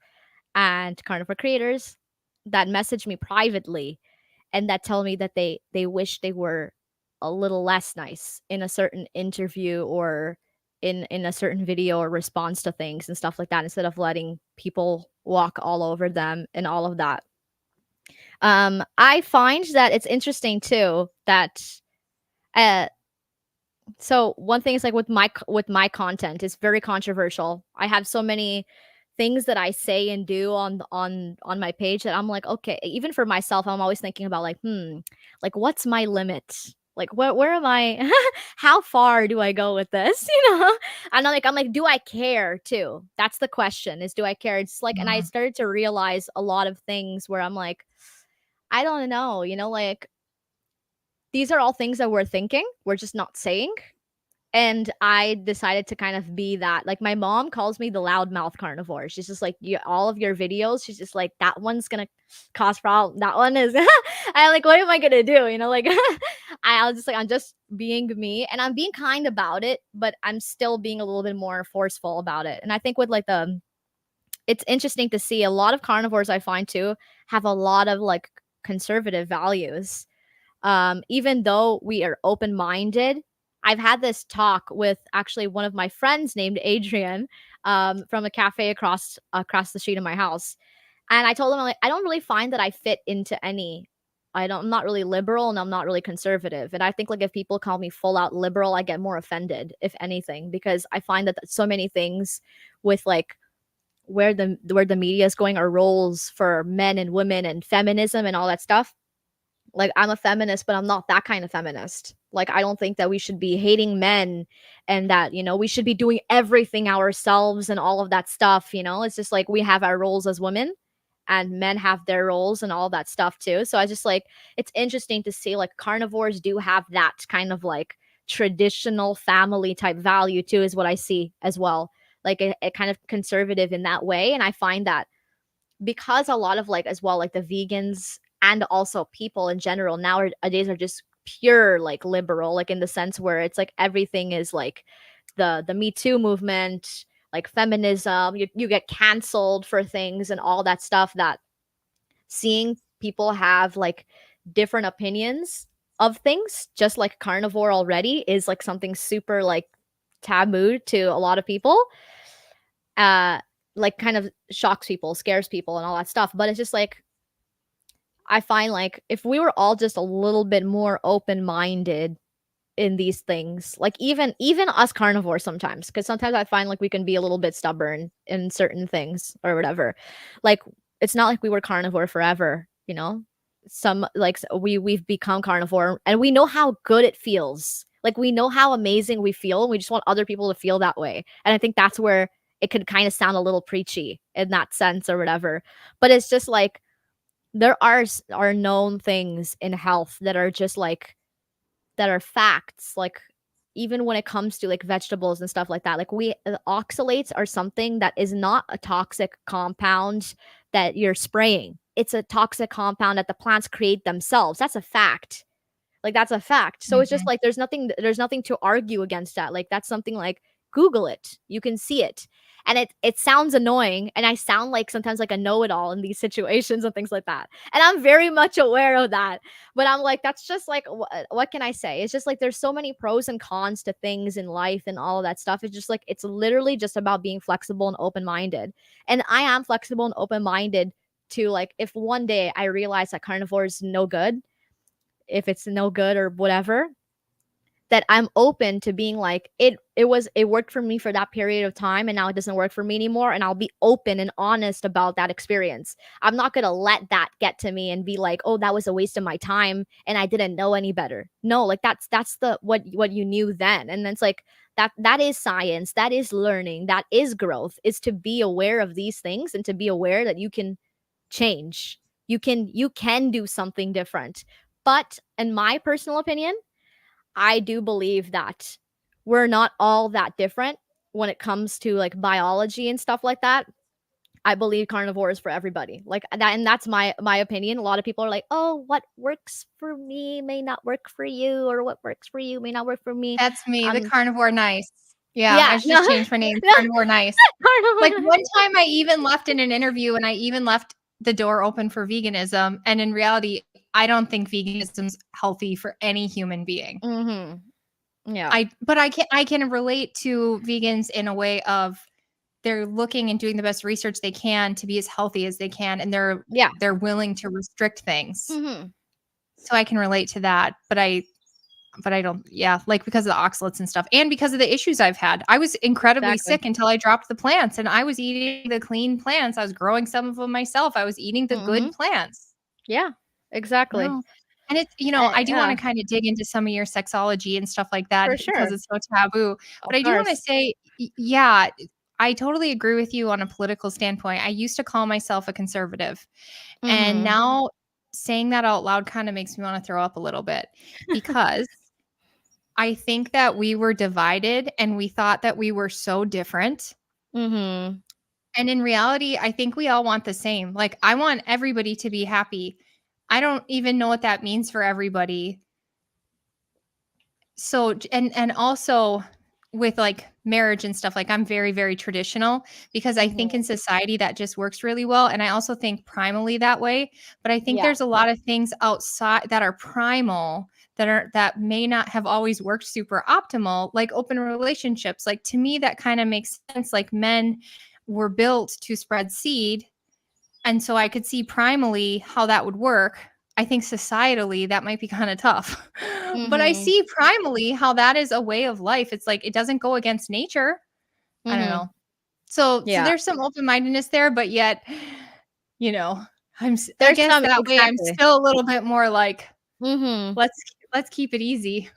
and carnivore creators that message me privately and that tell me that they wish they were a little less nice in a certain interview or in a certain video or response to things and stuff like that, instead of letting people walk all over them and all of that. I find that it's interesting too that uh so one thing is like with my content, it's very controversial. I have so many things that I say and do on my page that I'm like, okay, even for myself, I'm always thinking about like, like what's my limit? Like where am I? How far do I go with this? And I'm like, do I care too? That's the question. Is do I care? It's like, and I Mhm. started to realize a lot of things where I'm like, I don't know, like these are all things that we're thinking, we're just not saying. And I decided to kind of be that. Like my mom calls me the loudmouth carnivore. She's just like, you all of your videos, she's just like, that one's gonna cause problem. That one is I like, what am I gonna do? Like I was just like, I'm just being me and I'm being kind about it, but I'm still being a little bit more forceful about it. And I think with like it's interesting to see a lot of carnivores I find too have a lot of like conservative values, even though we are open minded. I've had this talk with actually one of my friends named Adrian, from a cafe across the street of my house, and I told him like I don't really find that I fit into any. I'm not really liberal and I'm not really conservative. And I think like if people call me full out liberal, I get more offended, if anything, because I find that so many things with like where the media is going, our roles for men and women and feminism and all that stuff. Like I'm a feminist, but I'm not that kind of feminist. Like I don't think that we should be hating men and that, we should be doing everything ourselves and all of that stuff. It's just like we have our roles as women and men have their roles and all that stuff too. So I just like it's interesting to see like carnivores do have that kind of like traditional family type value too, is what I see as well. like a kind of conservative in that way. And I find that because a lot of like as well like the vegans and also people in general nowadays are just pure like liberal, like in the sense where it's like everything is like the Me Too movement, like feminism, you get canceled for things and all that stuff, that seeing people have like different opinions of things just like carnivore already is like something super like taboo to a lot of people, uh like kind of shocks people, scares people and all that stuff. But it's just like I find like if we were all just a little bit more open-minded in these things, like even us carnivores sometimes, because sometimes I find like we can be a little bit stubborn in certain things or whatever. Like it's not like we were carnivore forever, you know. Some like we've become carnivore and we know how good it feels, like we know how amazing we feel, and we just want other people to feel that way. And I think that's where it could kind of sound a little preachy in that sense or whatever. But it's just like there are known things in health that are just like that are facts, like even when it comes to like vegetables and stuff like that, like we oxalates are something that is not a toxic compound that you're spraying. It's a toxic compound that the plants create themselves. That's a fact. Like that's a fact. So it's just Mhm. like there's nothing to argue against that. Like that's something like Google it. You can see it. And it sounds annoying and I sound like sometimes like a know-it-all in these situations and things like that. And I'm very much aware of that. But I'm like that's just like what can I say? It's just like there's so many pros and cons to things in life and all of that stuff. It's just like it's literally just about being flexible and open-minded. And I am flexible and open-minded to like if one day I realize that carnivore is no good, if it's no good or whatever, that I'm open to being like it worked for me for that period of time and now it doesn't work for me anymore, and I'll be open and honest about that experience. I'm not going to let that get to me and be like, "Oh, that was a waste of my time and I didn't know any better." No, like that's the what you knew then. And then it's like that is science, that is learning, that is growth, is to be aware of these things and to be aware that you can change. You can do something different. But in my personal opinion, I do believe that we're not all that different when it comes to like biology and stuff like that. I believe carnivore is for everybody. Like that, and that's my opinion. A lot of people are like, "Oh, what works for me may not work for you, or what works for you may not work for me." That's me, the Um, carnivore nice. Yeah, yeah, I should no, just change my name, no, carnivore nice. Like, carnivore. one time I even left in an interview and I even left the door open for veganism, and in reality, I don't think veganism's healthy for any human being. Mhm. Yeah, I can relate to vegans in a way of they're looking and doing the best research they can to be as healthy as they can, and they're yeah. they're willing to restrict things. Mhm. So I can relate to that, but I don't, yeah, like because of the oxalates and stuff and because of the issues I've had. I was incredibly Exactly. sick until I dropped the plants and I was eating the clean plants. I was growing some of them myself. I was eating the good Mhm. plants. Yeah, exactly. No. And it's, I do Yeah, wanna kinda dig into some of your sexology and stuff like that for because sure. it's so taboo. But Of I do wanna course. say, yeah, I totally agree with you on a political standpoint. I used to call myself a conservative, and Mhm. now saying that out loud kinda makes me wanna throw up a little bit because I think that we were divided and we thought that we were so different. Mhm. And in reality, I think we all want the same. Like, I want everybody to be happy. I don't even know what that means for everybody. So, and also with like marriage and stuff, like I'm very, very traditional because I think in Mhm. society that just works really well. And I also think primally that way. But I think Yeah. there's a lot of things outside that are primal that may not have always worked super optimal, like open relationships. Like to me, that kind of makes sense. Like men were built to spread seed, and so I could see primally how that would work. I think societally that might be kind of tough. But I Mhm. see primally how that is a way of life. It's like it doesn't go against nature. I don't Mhm. know. So Yeah. there's some open-mindedness there, but yet, you know, I There's guess some that way I'm exactly. still a little bit more like, Mhm. let's let's keep it easy.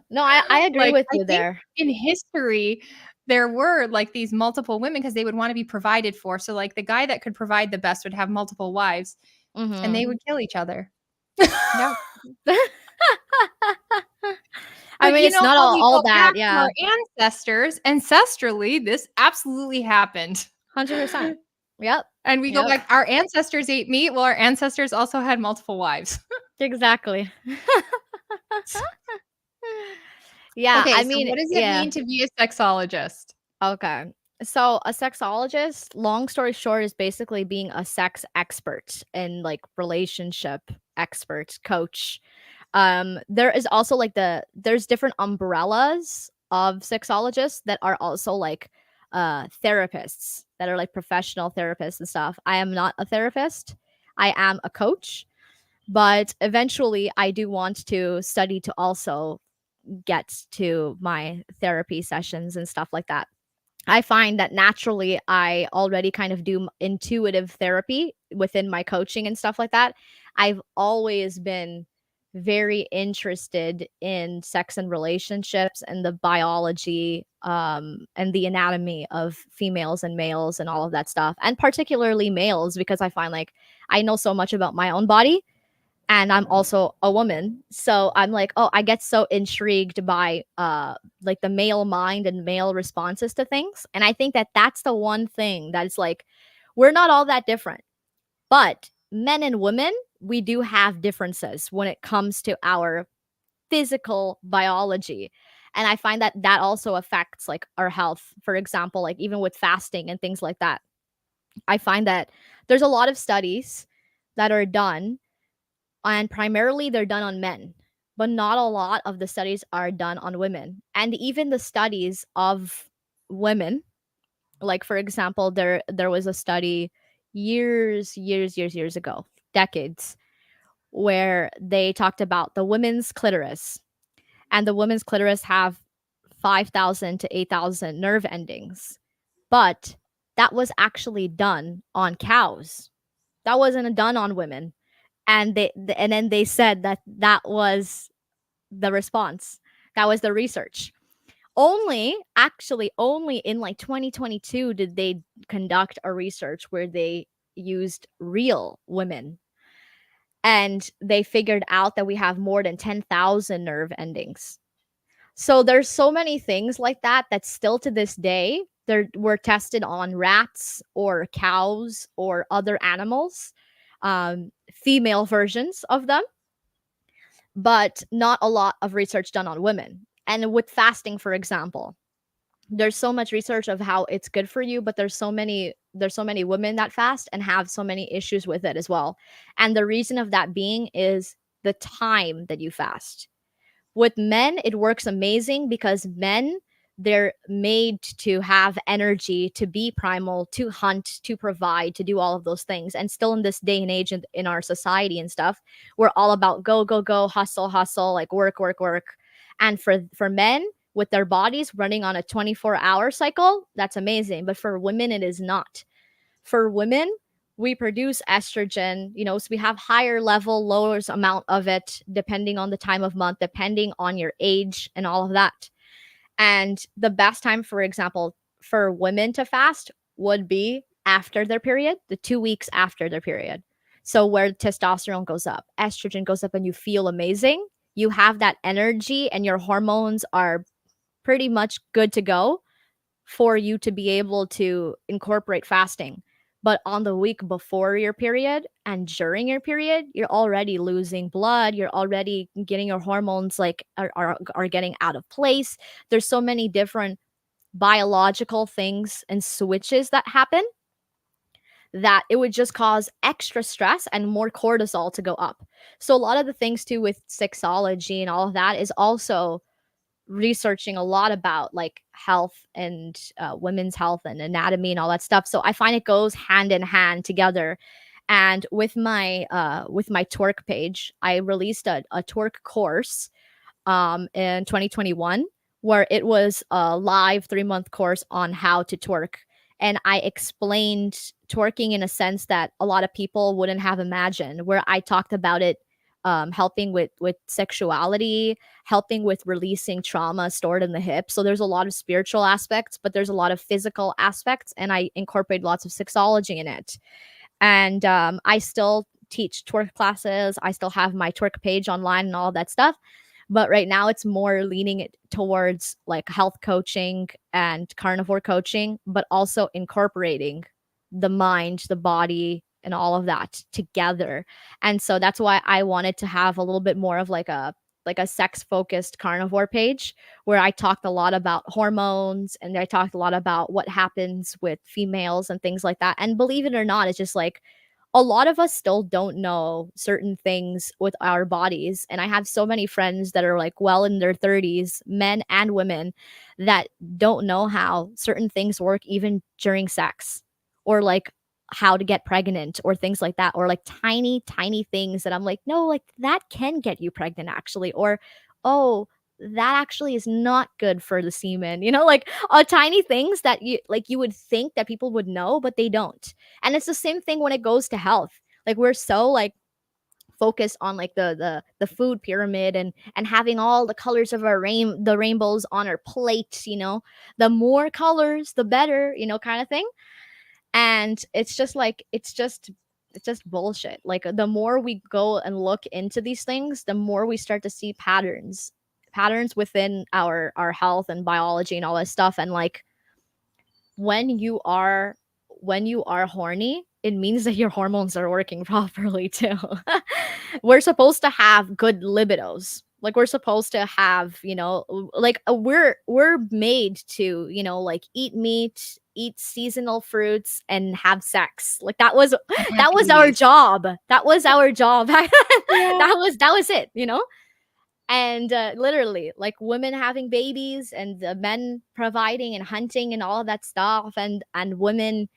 No, I agree Like with I you think there. in history there were like these multiple women because they would want to be provided for. So like the guy that could provide the best would have multiple wives and they Mhm. would kill each other. Yeah. I But mean, you it's know not how we all go that. back to Yeah, our ancestors, ancestrally, this absolutely happened. 100%. Yep. And we go Yep. back, our ancestors ate meat, well, our ancestors also had multiple wives. Exactly. Yeah, Okay, I so mean, what does it yeah. mean to be a sexologist? Okay. So a sexologist, long story short, is basically being a sex expert and like relationship expert, coach. There is also like there's different umbrellas of sexologists that are also like therapists that are like professional therapists and stuff. I am not a therapist. I am a coach, but eventually I do want to study to also get to my therapy sessions and stuff like that. I find that naturally I already kind of do intuitive therapy within my coaching and stuff like that. I've always been very interested in sex and relationships and the biology and the anatomy of females and males and all of that stuff, and particularly males, because I find like I know so much about my own body, and I'm also a woman. So I'm like, oh, I get so intrigued by like the male mind and male responses to things. And I think that that's the one thing that's like we're not all that different. But men and women, we do have differences when it comes to our physical biology. And I find that that also affects like our health. For example, like even with fasting and things like that. I find that there's a lot of studies that are done, and primarily they're done on men, but not a lot of the studies are done on women. And even the studies of women, like for example, there was a study years ago, decades, where they talked about the women's clitoris, and the women's clitoris have 5,000 to 8,000 nerve endings, but that was actually done on cows. That wasn't done on women. And and then they said that that was the response, that was the research. Only in like 2022 did they conduct a research where they used real women, and they figured out that we have more than 10,000 nerve endings. So there's so many things like that that still to this day were tested on rats or cows or other animals, female versions of them, but not a lot of research done on women. And with fasting, for example, there's so much research of how it's good for you, but there's so many women that fast and have so many issues with it as well. And the reason of that being is the time that you fast. With men, it works amazing because men, they're made to have energy, to be primal, to hunt, to provide, to do all of those things. And still in this day and age in our society and stuff, we're all about go, go, go, hustle, hustle, like work, work, work. And for men, with their bodies running on a 24-hour cycle, that's amazing. But for women, it is not. For women, we produce estrogen, so we have higher level, lower amount of it, depending on the time of month, depending on your age and all of that. And the best time, for example, for women to fast would be after their period, the 2 weeks after their period. So where testosterone goes up, estrogen goes up, and you feel amazing. You have that energy, and your hormones are pretty much good to go for you to be able to incorporate fasting. But on the week before your period and during your period, you're already losing blood. You're already getting your hormones like are getting out of place. There's so many different biological things and switches that happen that it would just cause extra stress and more cortisol to go up. So a lot of the things too with sexology and all of that is also researching a lot about like health and women's health and anatomy and all that stuff. So I find it goes hand in hand together. And with my twerk page, I released a twerk course in 2021, where it was a live 3-month course on how to twerk. And I explained twerking in a sense that a lot of people wouldn't have imagined, where I talked about it, helping with sexuality, helping with releasing trauma stored in the hip. So there's a lot of spiritual aspects, but there's a lot of physical aspects, and I incorporate lots of sexology in it. And I still teach twerk classes. I still have my twerk page online and all that stuff. But right now it's more leaning it towards like health coaching and carnivore coaching, but also incorporating the mind, the body, and all of that together. And so that's why I wanted to have a little bit more of like a sex focused carnivore page where I talked a lot about hormones and I talked a lot about what happens with females and things like that. And believe it or not, it's just like a lot of us still don't know certain things with our bodies. And I have so many friends that are like well in their 30s, men and women, that don't know how certain things work even during sex, or like how to get pregnant or things like that, or like tiny, tiny things that I'm like, no, like that can get you pregnant actually. Or, oh, that actually is not good for the semen, like tiny things that you would think that people would know, but they don't. And it's the same thing when it goes to health. Like we're so like focused on like the food pyramid and having all the colors of the rainbows on our plate, the more colors the better, kind of thing. And it's just like it's just bullshit. Like the more we go and look into these things, the more we start to see patterns within our health and biology and all this stuff. And like when you are horny, it means that your hormones are working properly too. We're supposed to have good libidos. Like we're supposed to have, like we're made to, like eat meat, eat seasonal fruits, and have sex. Like that was And have that was our babies. job. That was our job. Yeah. That was it. And literally like women having babies and the men providing and hunting and all of that stuff, and women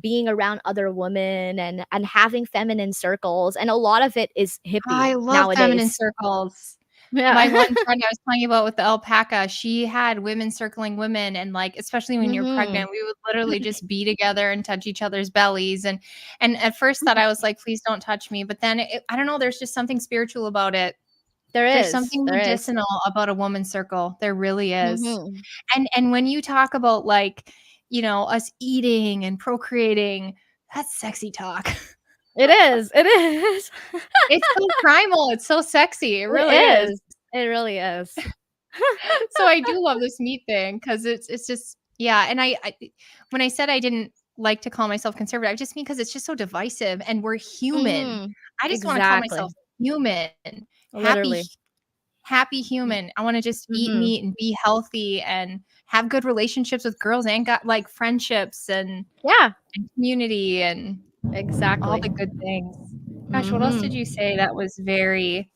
being around other women and having feminine circles, and a lot of it is hippie I love feminine nowadays. circles. My Yeah. one friend I was telling you about with the alpaca, she had women circling women, and, like, especially when you're Hmm. pregnant, we would literally just be together and touch each other's bellies, and at first that I was like, "Please don't touch me," but then I don't know, there's just something spiritual about it. There There's is, something there is. medicinal about a woman's circle, there really is. Hmm. And when you talk about, like, us eating and procreating, that's sexy talk. It is, it is. It's so primal, it's so sexy, it really It is. is, it really is. So I do love this meat thing because it's just yeah, and I when I said I didn't like to call myself conservative, I just mean because it's just so divisive and we're human. Hmm. I just wanna call myself Exactly. human, happy Literally. happy human. I wanna just eat Hmm. meat and be healthy and have good relationships with girls and got, like, friendships Yeah, and community and all exactly. the good things. Gosh, what else did Hmm. you say that was very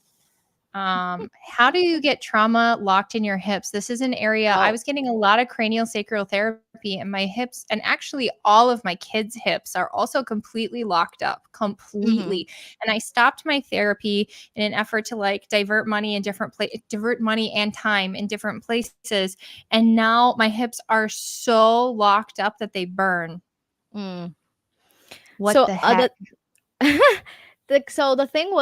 how do you get trauma locked in your hips? This is an area I Oh. was getting a lot of cranial sacral therapy, and my hips, and actually all of my kids' hips are also completely locked up, Hmm. completely. And I stopped my therapy in an effort to like divert money and time in different places. And now my hips are so locked up that they burn. Mm. What So the other heck? so the thing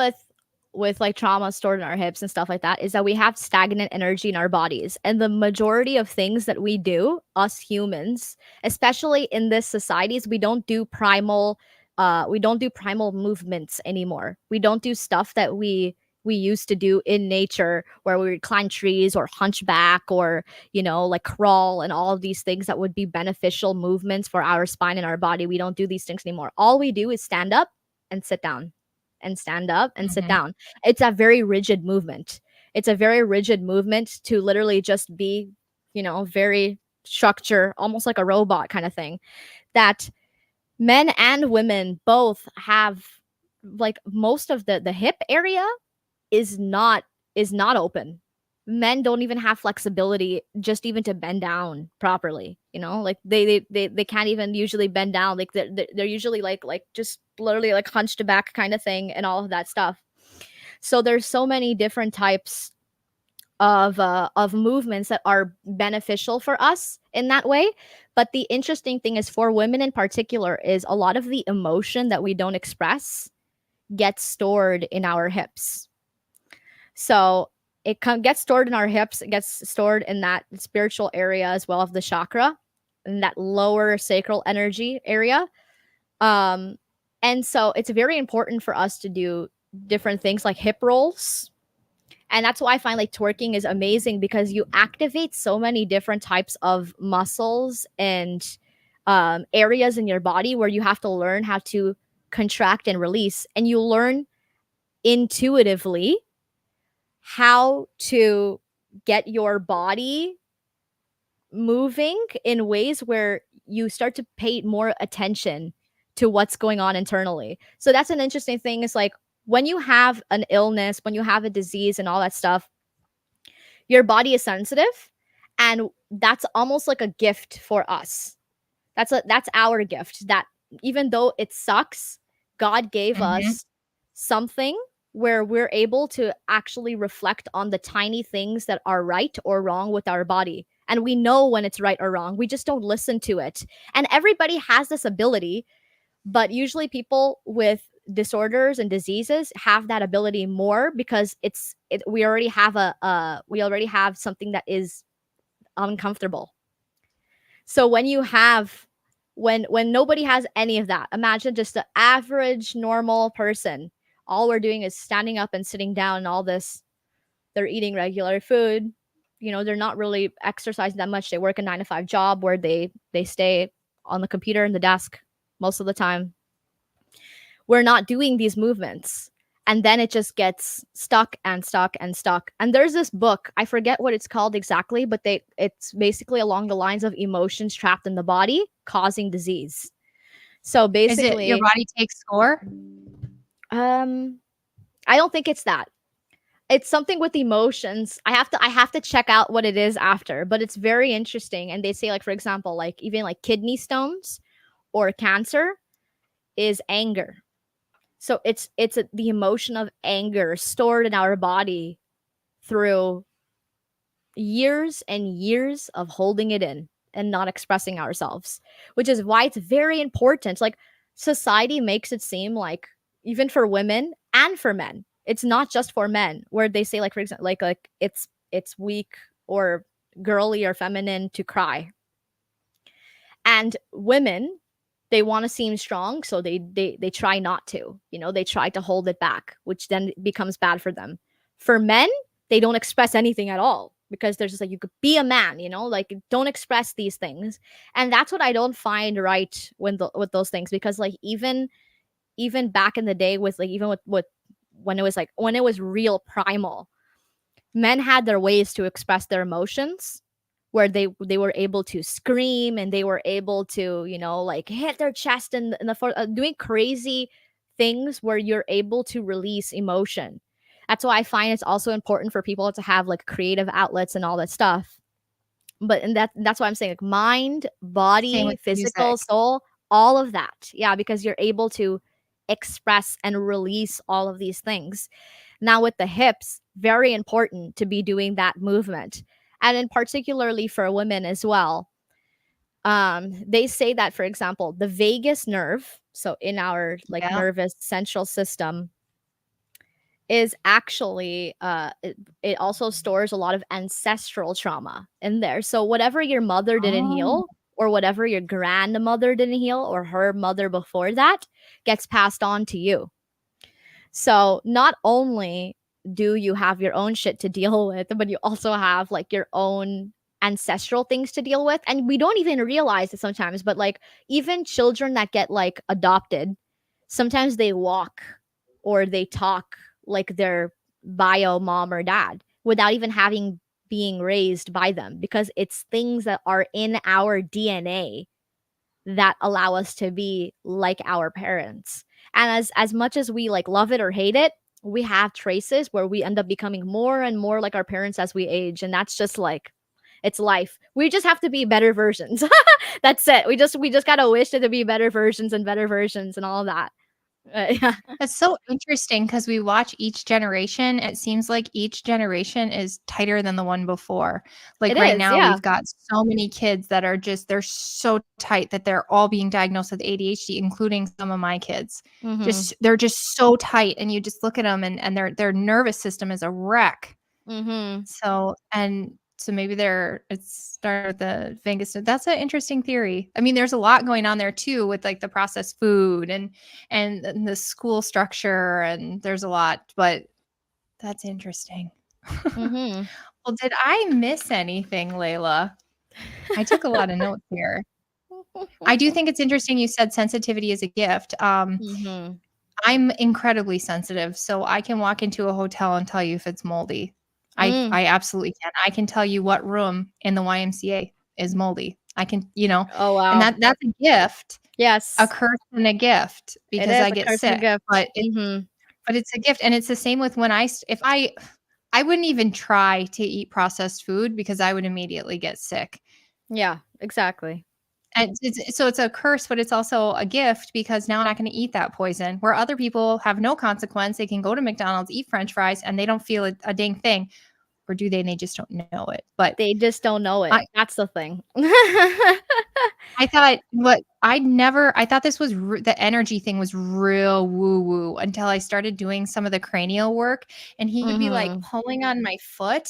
with like trauma stored in our hips and stuff like that is that we have stagnant energy in our bodies, and the majority of things that we do, us humans, especially in this societies, we don't do primal movements anymore. We don't do stuff that we used to do in nature, where we would climb trees or hunchback or like crawl, and all of these things that would be beneficial movements for our spine and our body. We don't do these things anymore. All we do is stand up and sit down, and stand up and sit Mhm. down. It's a very rigid movement. It's a very rigid movement to literally just be, very structure, almost like a robot kind of thing. That men and women both have, like most of the hip area is not open. Men don't even have flexibility just even to bend down properly. Like they can't even usually bend down. Like they're usually like just literally like hunched back kind of thing and all of that stuff. So there's so many different types of movements that are beneficial for us in that way. But the interesting thing is, for women in particular, is a lot of the emotion that we don't express gets stored in our hips. So gets stored in our hips. It gets stored in that spiritual area as well of the chakra, in that lower sacral energy area. Um, and so it's very important for us to do different things like hip rolls And that's why I find like twerking is amazing, because you activate so many different types of muscles and areas in your body where you have to learn how to contract and release. And you learn intuitively how to get your body moving in ways where you start to pay more attention to what's going on internally. So that's an interesting thing, is like when you have an illness, when you have a disease and all that stuff, your body is sensitive, and that's almost like a gift for us. That's our gift, that even though it sucks, God gave Mhm. us something where we're able to actually reflect on the tiny things that are right or wrong with our body. And we know when it's right or wrong. We just don't listen to it. And everybody has this ability, but usually people with disorders and diseases have that ability more, because we already have we already have something that is uncomfortable. So when you have when nobody has any of that, imagine just the average normal person. All we're doing is standing up and sitting down and all this. They're eating regular food. You know, they're not really exercising that much. They work a 9 to 5 job where they stay on the computer and the desk most of the time. We're not doing these movements. And then it just gets stuck and stuck and stuck. And there's this book, I forget what it's called exactly, but it's basically along the lines of emotions trapped in the body causing disease. So Is it Your basically, Body Takes Score? um I don't think it's that. It's something with emotions. I have to check out what it is after, but it's very interesting. And they say, like, for example, like even like kidney stones or cancer is anger. So the emotion of anger stored in our body through years and years of holding it in and not expressing ourselves, which is why it's very important. Like, society makes it seem like, even for women and for men, it's not just for men, where they say, like, for example, like it's weak or girly or feminine to cry. And women, they want to seem strong, so they try not to, they try to hold it back, which then becomes bad for them. For men, they don't express anything at all, because they're just like, you could be a man, like, don't express these things. And that's what I don't find right with those things, because like even back in the day, with like, even with when it was real primal, men had their ways to express their emotions, where they were able to scream, and they were able to, like, hit their chest in the floor, doing crazy things where you're able to release emotion. That's why I find it's also important for people to have like creative outlets and all that stuff. But and that's why I'm saying, like, mind, Same body, with music. physical, soul, all of that. Yeah, because you're able to express and release all of these things. Now with the hips, very important to be doing that movement. And in particularly for women as well. They say that, for example, the vagus nerve, so in our like Yeah. nervous central system, is actually it also stores a lot of ancestral trauma in there. So whatever your mother didn't Oh, heal, or whatever your grandmother didn't heal, or her mother before that, gets passed on to you. So not only do you have your own shit to deal with, but you also have like your own ancestral things to deal with. And we don't even realize it sometimes, but like even children that get like adopted, sometimes they walk or they talk like their bio mom or dad without even having being raised by them, because it's things that are in our DNA that allow us to be like our parents. And as much as we like love it or hate it, we have traces where we end up becoming more and more like our parents as we age. And that's just like, it's life. We just have to be better versions. That's it. We just gotta wish to be better versions and better versions and all of that. Yeah. that's so interesting because we watch each generation. It seems like each generation is tighter than the one before. Like It right is, now, yeah. we've got so many kids that are they're so tight that they're all being diagnosed with ADHD, including some of my kids. Mm-hmm. They're just so tight, and you just look at them, and their nervous system is a wreck. Mm-hmm. So maybe it's started with the vagus. That's an interesting theory. I mean, there's a lot going on there too with like the processed food and the school structure, and there's a lot, but that's interesting. Mhm. Well, did I miss anything, Layla? I took a lot of notes here. I do think it's interesting you said sensitivity is a gift. Mhm. I'm incredibly sensitive, so I can walk into a hotel and tell you if it's moldy. Mm. I absolutely can. I can tell you what room in the YMCA is moldy. I can, Oh, and wow. that's a gift, a Yes. curse and a gift It because is I a get curse and a sick, gift. but Mhm. it's a gift, and it's the same with when if I wouldn't even try to eat processed food because I would immediately get sick. Yeah, exactly. And so it's a curse, but it's also a gift because now I'm not gonna eat that poison, where other people have no consequence. They can go to McDonald's, eat french fries, and they don't feel a dang thing. Or do they? And they just don't know it. But They just don't know it. I That's the thing. I thought this was the energy thing was real woo woo until I started doing some of the cranial work, and he would be like Mhm. pulling on my foot,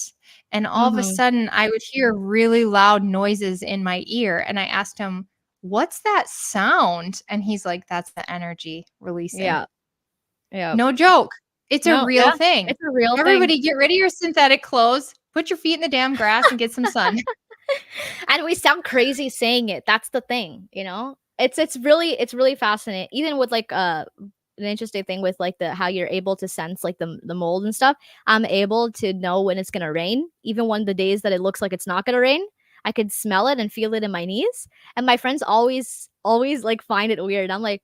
and all of a Mhm. sudden I would hear really loud noises in my ear, and I asked him, "What's that sound?" And he's like, "That's the energy releasing." Yeah. Yeah. No joke. It's a No, yeah. real thing. It's a real thing. Everybody get rid of your synthetic clothes, put your feet in the damn grass and get some sun. And we sound crazy saying it. That's the thing, you know? It's really fascinating. Even with like an interesting thing with like the how you're able to sense like the mold and stuff. I'm able to know when it's gonna rain, even when the days that it looks like it's not gonna rain. I could smell it and feel it in my knees. And my friends always like find it weird. I'm like,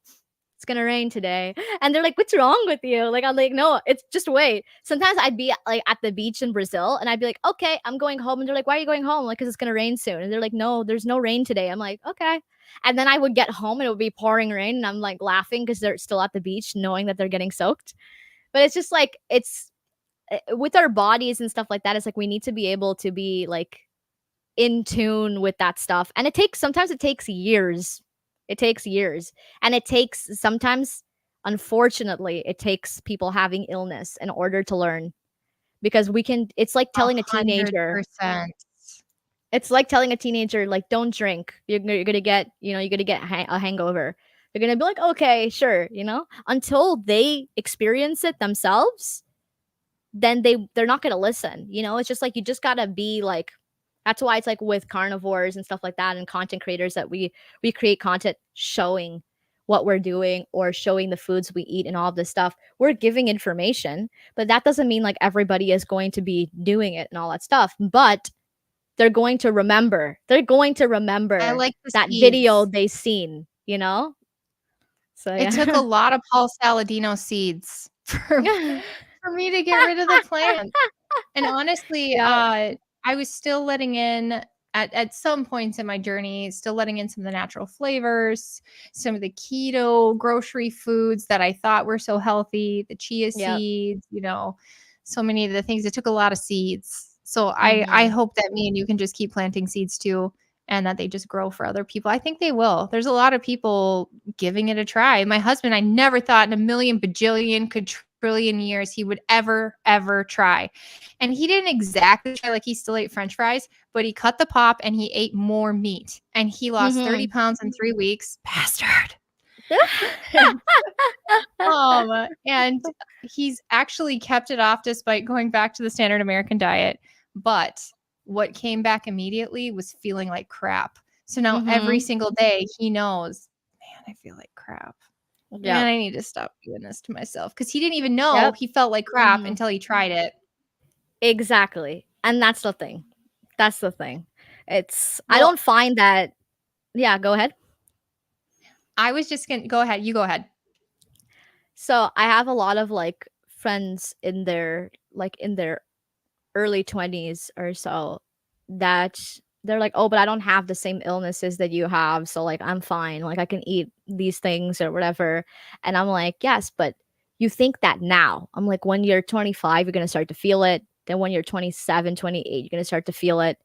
it's gonna rain today. And they're like, what's wrong with you? Like, I'm like, no, it's just wait. Sometimes I'd be like at the beach in Brazil and I'd be like, okay, I'm going home. And they're like, why are you going home? Like, because it's gonna rain soon. And they're like, no, there's no rain today. I'm like, okay. And then I would get home and it would be pouring rain. And I'm like laughing because they're still at the beach, knowing that they're getting soaked. But it's just like, it's with our bodies and stuff like that. It's like we need to be able to be like in tune with that stuff. And sometimes it takes years. It takes years. And it takes sometimes, unfortunately, it takes people having illness in order to learn because it's like telling a teenager, 100%. like, don't drink. You're gonna get, you're gonna get a hangover. You're gonna be like, okay, sure, until they experience it themselves, then they're not gonna listen. It's just like you just gotta be like that's why it's like with carnivores and stuff like that and content creators that we create content showing what we're doing or showing the foods we eat and all of this stuff. We're giving information, but that doesn't mean like everybody is going to be doing it and all that stuff. But they're going to remember. They're going to I remember like the that video seeds. they seen. So It took a yeah. lot of Paul Saladino seeds for me to get rid of the plants. And honestly, Yeah. I was still letting in at some points in my journey, still letting in some of the natural flavors, some of the keto grocery foods that I thought were so healthy, the chia Yep. seeds, so many of the things. It took a lot of seeds. So I Mhm. hope that me and you can just keep planting seeds too and that they just grow for other people. I think they will. There's a lot of people giving it a try. My husband, I never thought in a million bajillion quadrillion years he would ever try. And he didn't exactly try like he still ate french fries, but he cut the pop and he ate more meat. And he lost 30 Mhm. pounds in 3 weeks. Bastard. And, and he's actually kept it off despite going back to the standard American diet. But what came back immediately was feeling like crap. So now every Mhm. single day he knows, man, I feel like crap. Man, Yep. I need to stop doing this to myself because he didn't even know Yep. he felt like crap Mhm. until he tried it. Exactly. And that's the thing. That's the thing. I Well, don't find that. Yeah, go ahead. I was just gonna go ahead. You go ahead. So, I have a lot of like friends in their early 20s or so that they're like, "Oh, but I don't have the same illnesses that you have, so like I'm fine. Like I can eat these things or whatever." And I'm like, "Yes, but you think that now." I'm like, "When you're 25, you're going to start to feel it. Then when you're 27, 28, you're going to start to feel it.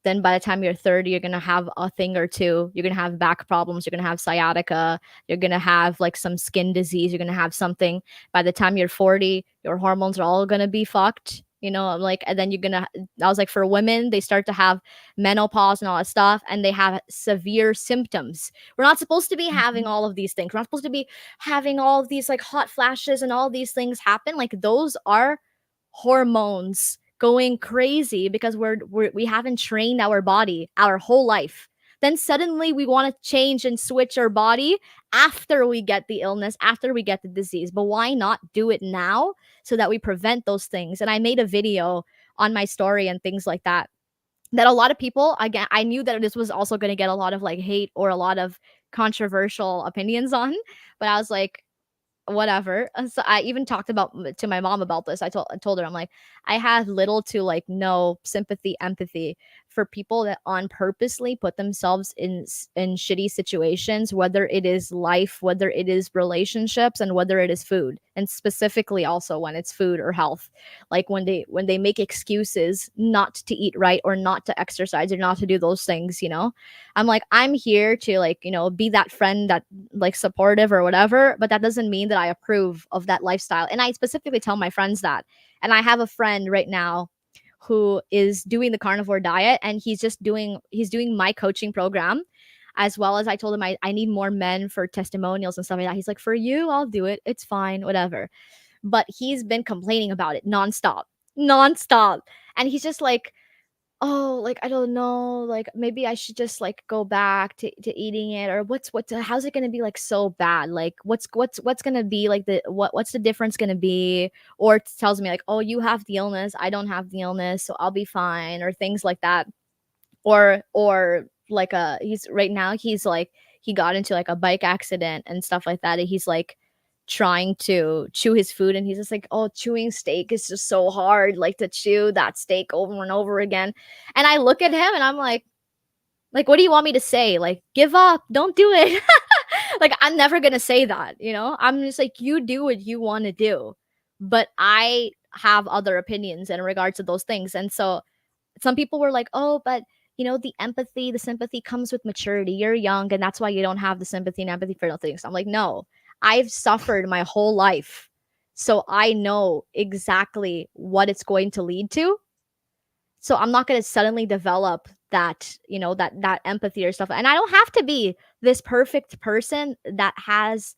Then by the time you're 30, you're going to have a thing or two. You're going to have back problems, you're going to have sciatica, you're going to have like some skin disease, you're going to have something. By the time you're 40, your hormones are all going to be fucked." I'm like, and then I was like, for women, they start to have menopause and all that stuff, and they have severe symptoms. We're not supposed to be having Mhm. all of these things. We're not supposed to be having all of these like hot flashes and all these things happen. Like, those are hormones going crazy because we haven't trained our body our whole life. Then suddenly we want to change and switch our body after we get the illness, after we get the disease. But why not do it now so that we prevent those things? And I made a video on my story and things like that, that a lot of people, again, I knew that this was also going to get a lot of like hate or a lot of controversial opinions on, but I was like, whatever. So I even talked about to my mom about this. I told her, I'm like, I have little to like no sympathy, empathy for people that on purposely put themselves in shitty situations, whether it is life, whether it is relationships, and whether it is food, and specifically also when it's food or health. Like when they make excuses not to eat right or not to exercise or not to do those things, I'm like, I'm here to like, be that friend that like supportive or whatever, but that doesn't mean that I approve of that lifestyle. And I specifically tell my friends that. And I have a friend right now who is doing the carnivore diet, and he's doing my coaching program, as well as I told him I need more men for testimonials and stuff like that. He's like, for you, I'll do it. It's fine, whatever. But he's been complaining about it nonstop, nonstop. And he's just like, oh, like I don't know, like maybe I should just like go back to eating it, or how's it gonna be like so bad? Like what's gonna be like what's the difference gonna be? Or it tells me like, oh, you have the illness, I don't have the illness, so I'll be fine, or things like that. Or like he's right now, he's like, he got into like a bike accident and stuff like that, and he's like trying to chew his food, and he's just like, oh, chewing steak is just so hard, like to chew that steak over and over again. And I look at him and I'm like, what do you want me to say? Like, give up, don't do it. Like, I'm never gonna say that, I'm just like, you do what you want to do, but I have other opinions in regards to those things. And so some people were like, oh, but the empathy, the sympathy comes with maturity. You're young, and that's why you don't have the sympathy and empathy for things. I'm like, no, I've suffered my whole life, so I know exactly what it's going to lead to. So I'm not going to suddenly develop that, that empathy or stuff. And I don't have to be this perfect person that has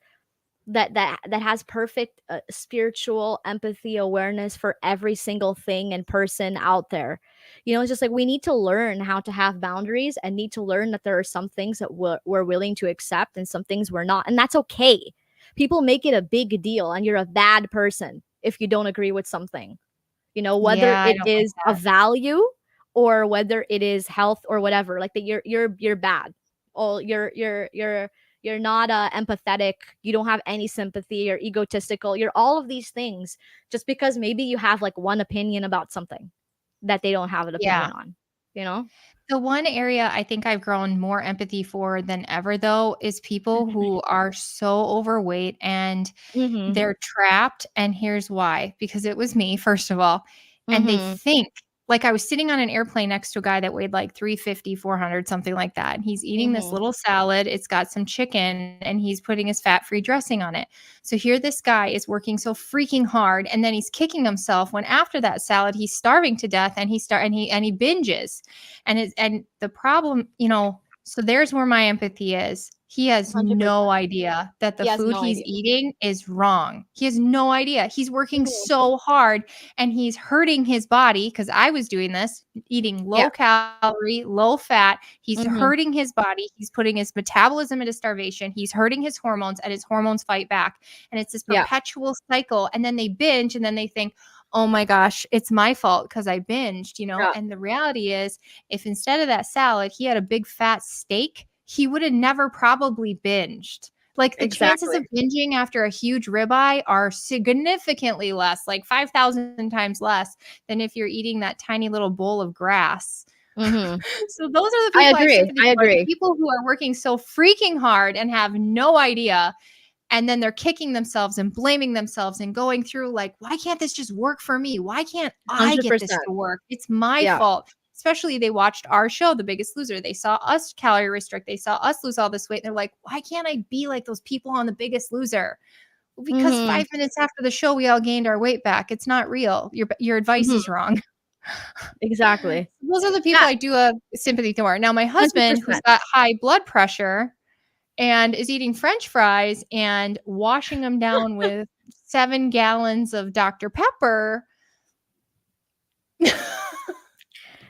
that has perfect spiritual empathy awareness for every single thing and person out there. It's just like we need to learn how to have boundaries, and need to learn that there are some things that we're willing to accept and some things we're not, and that's okay. People make it a big deal, and you're a bad person if you don't agree with something, whether Yeah, I it don't like is a that. value or whether it is health or whatever, like that you're bad. Oh, you're not empathetic, you don't have any sympathy, you're egotistical, you're all of these things, just because maybe you have like one opinion about something that they don't have an Yeah. opinion on, you know The one area I think I've grown more empathy for than ever, though, is people who are so overweight and Mhm. they're trapped, and here's why, because it was me, first of all, and they Mhm. think like I was sitting on an airplane next to a guy that weighed like 350, 400, something like that, and he's eating this Mhm. little salad, it's got some chicken, and he's putting his fat-free dressing on it. So here this guy is working so freaking hard, and then he's kicking himself when after that salad, he's starving to death, and he binges. And the problem, so there's where my empathy is. He has no 100%. idea that the He has food no he's idea. eating is wrong. He has no idea. He's working Mhm. so hard, and he's hurting his body, because I was doing this, eating Yeah. low calorie, low fat. He's Mhm. hurting his body. He's putting his metabolism into starvation. He's hurting his hormones, and his hormones fight back. And it's this Yeah. perpetual cycle. And then they binge, and then they think, oh my gosh, it's my fault because I binged. Yeah. And the reality is, if instead of that salad, he had a big fat steak, he would have never probably binged. Like the chances Exactly. of binging after a huge ribeye are significantly less, like 5,000 times less than if you're eating that tiny little bowl of grass. Mhm. So those are the I people I have agree. sympathy I for, the agree. people who are working so freaking hard and have no idea, and then they're kicking themselves and blaming themselves and going through like, why can't this just work for me? Why can't I get this 100%. to work? It's my Yeah. fault. Especially they watched our show, The Biggest Loser. They saw us calorie restrict. They saw us lose all this weight. And they're like, why can't I be like those people on The Biggest Loser? Well, because Mhm. 5 minutes after the show, we all gained our weight back. It's not real. Your advice Mhm. is wrong. Exactly. Those are the people Yeah, I do have sympathy for. Now, my husband, who's 100%. got high blood pressure, and is eating French fries and washing them down with 7 gallons of Dr. Pepper,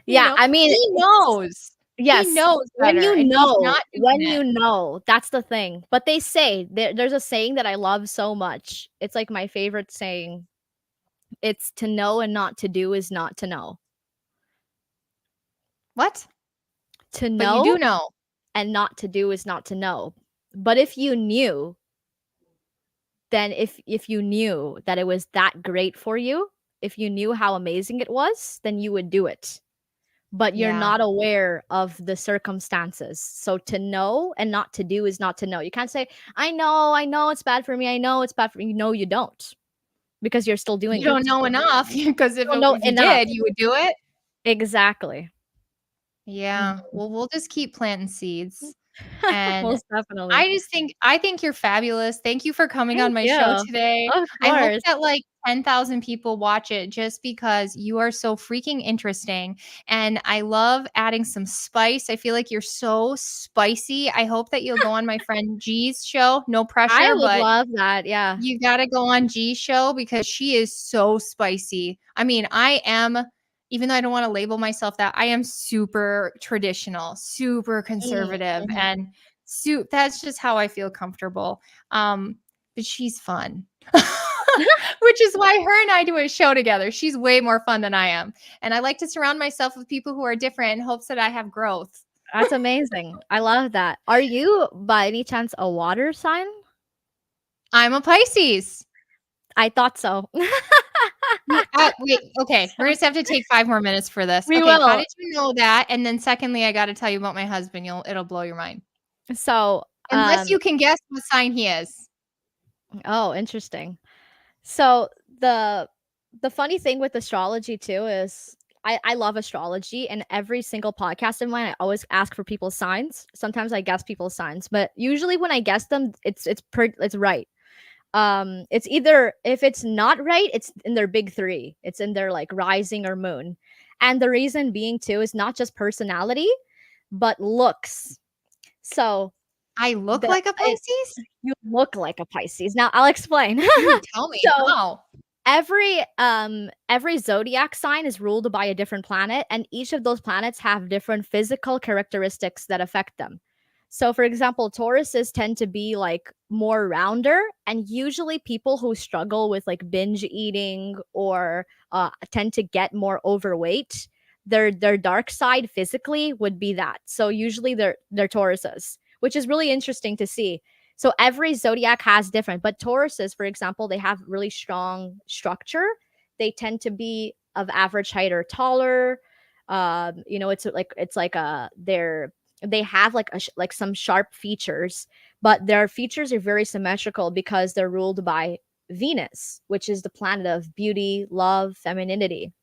You Yeah, know, I mean, he it's knows. He yes, knows better, and he's not doing when it. you know, that's the thing. But they say there's a saying that I love so much. It's like my favorite saying. It's to know and not to do is not to know. What? To But you do know know. and not to do is not to know. But if you knew, then if you knew that it was that great for you, if you knew how amazing it was, then you would do it. But you're Yeah. not aware of the circumstances. So to know and not to do is not to know. You can't say, I know it's bad for me. I know it's bad for me. No, you don't, because you're still doing You don't it. know enough because You don't know if you enough. did, you would do it? Exactly. Yeah. Mhm. Well, we'll just keep planting seeds. And Most definitely. I think you're fabulous. Thank you for coming on Thank my you. show today. Of I hope course. that like 10,000 people watch it just because you are so freaking interesting. And I love adding some spice. I feel like you're so spicy. I hope that you'll go on my friend G's show. No I pressure, would but love that. Yeah. you gotta go on G's show because she is so spicy. I mean, I am, even though I don't want to label myself that, I am super traditional, super Mm, conservative, mhm. and that's just how I feel comfortable. But she's fun. Which is why her and I do a show together. She's way more fun than I am. And I like to surround myself with people who are different in hopes that I have growth. That's amazing. I love that. Are you by any chance a water sign? I'm a Pisces. I thought so. Wait, okay. We're just have to take 5 more minutes for this. We Okay, how will. did you know that? And then secondly, I gotta tell you about my husband. It'll blow your mind. So, Unless you can guess what sign he is. oh, interesting. So the funny thing with astrology too is I love astrology, and every single podcast of mine I always ask for people's signs. Sometimes I guess people's signs, but usually when I guess them, it's right. It's either, if it's not right, it's in their big three. It's in their like rising or moon. And the reason being too is not just personality, but looks. So I look the like a it, Pisces? you look like a Pisces. Now I'll explain. Tell me So how. every zodiac sign is ruled by a different planet, and each of those planets have different physical characteristics that affect them. So for example, Tauruses tend to be like more rounder, and usually people who struggle with like binge eating or tend to get more overweight, their dark side physically would be that. So usually they're Tauruses, which is really interesting to see. So every zodiac has different, but Tauruses, for example, they have really strong structure. They tend to be of average height or taller. It's like they have like like some sharp features, but their features are very symmetrical because they're ruled by Venus, which is the planet of beauty, love, femininity.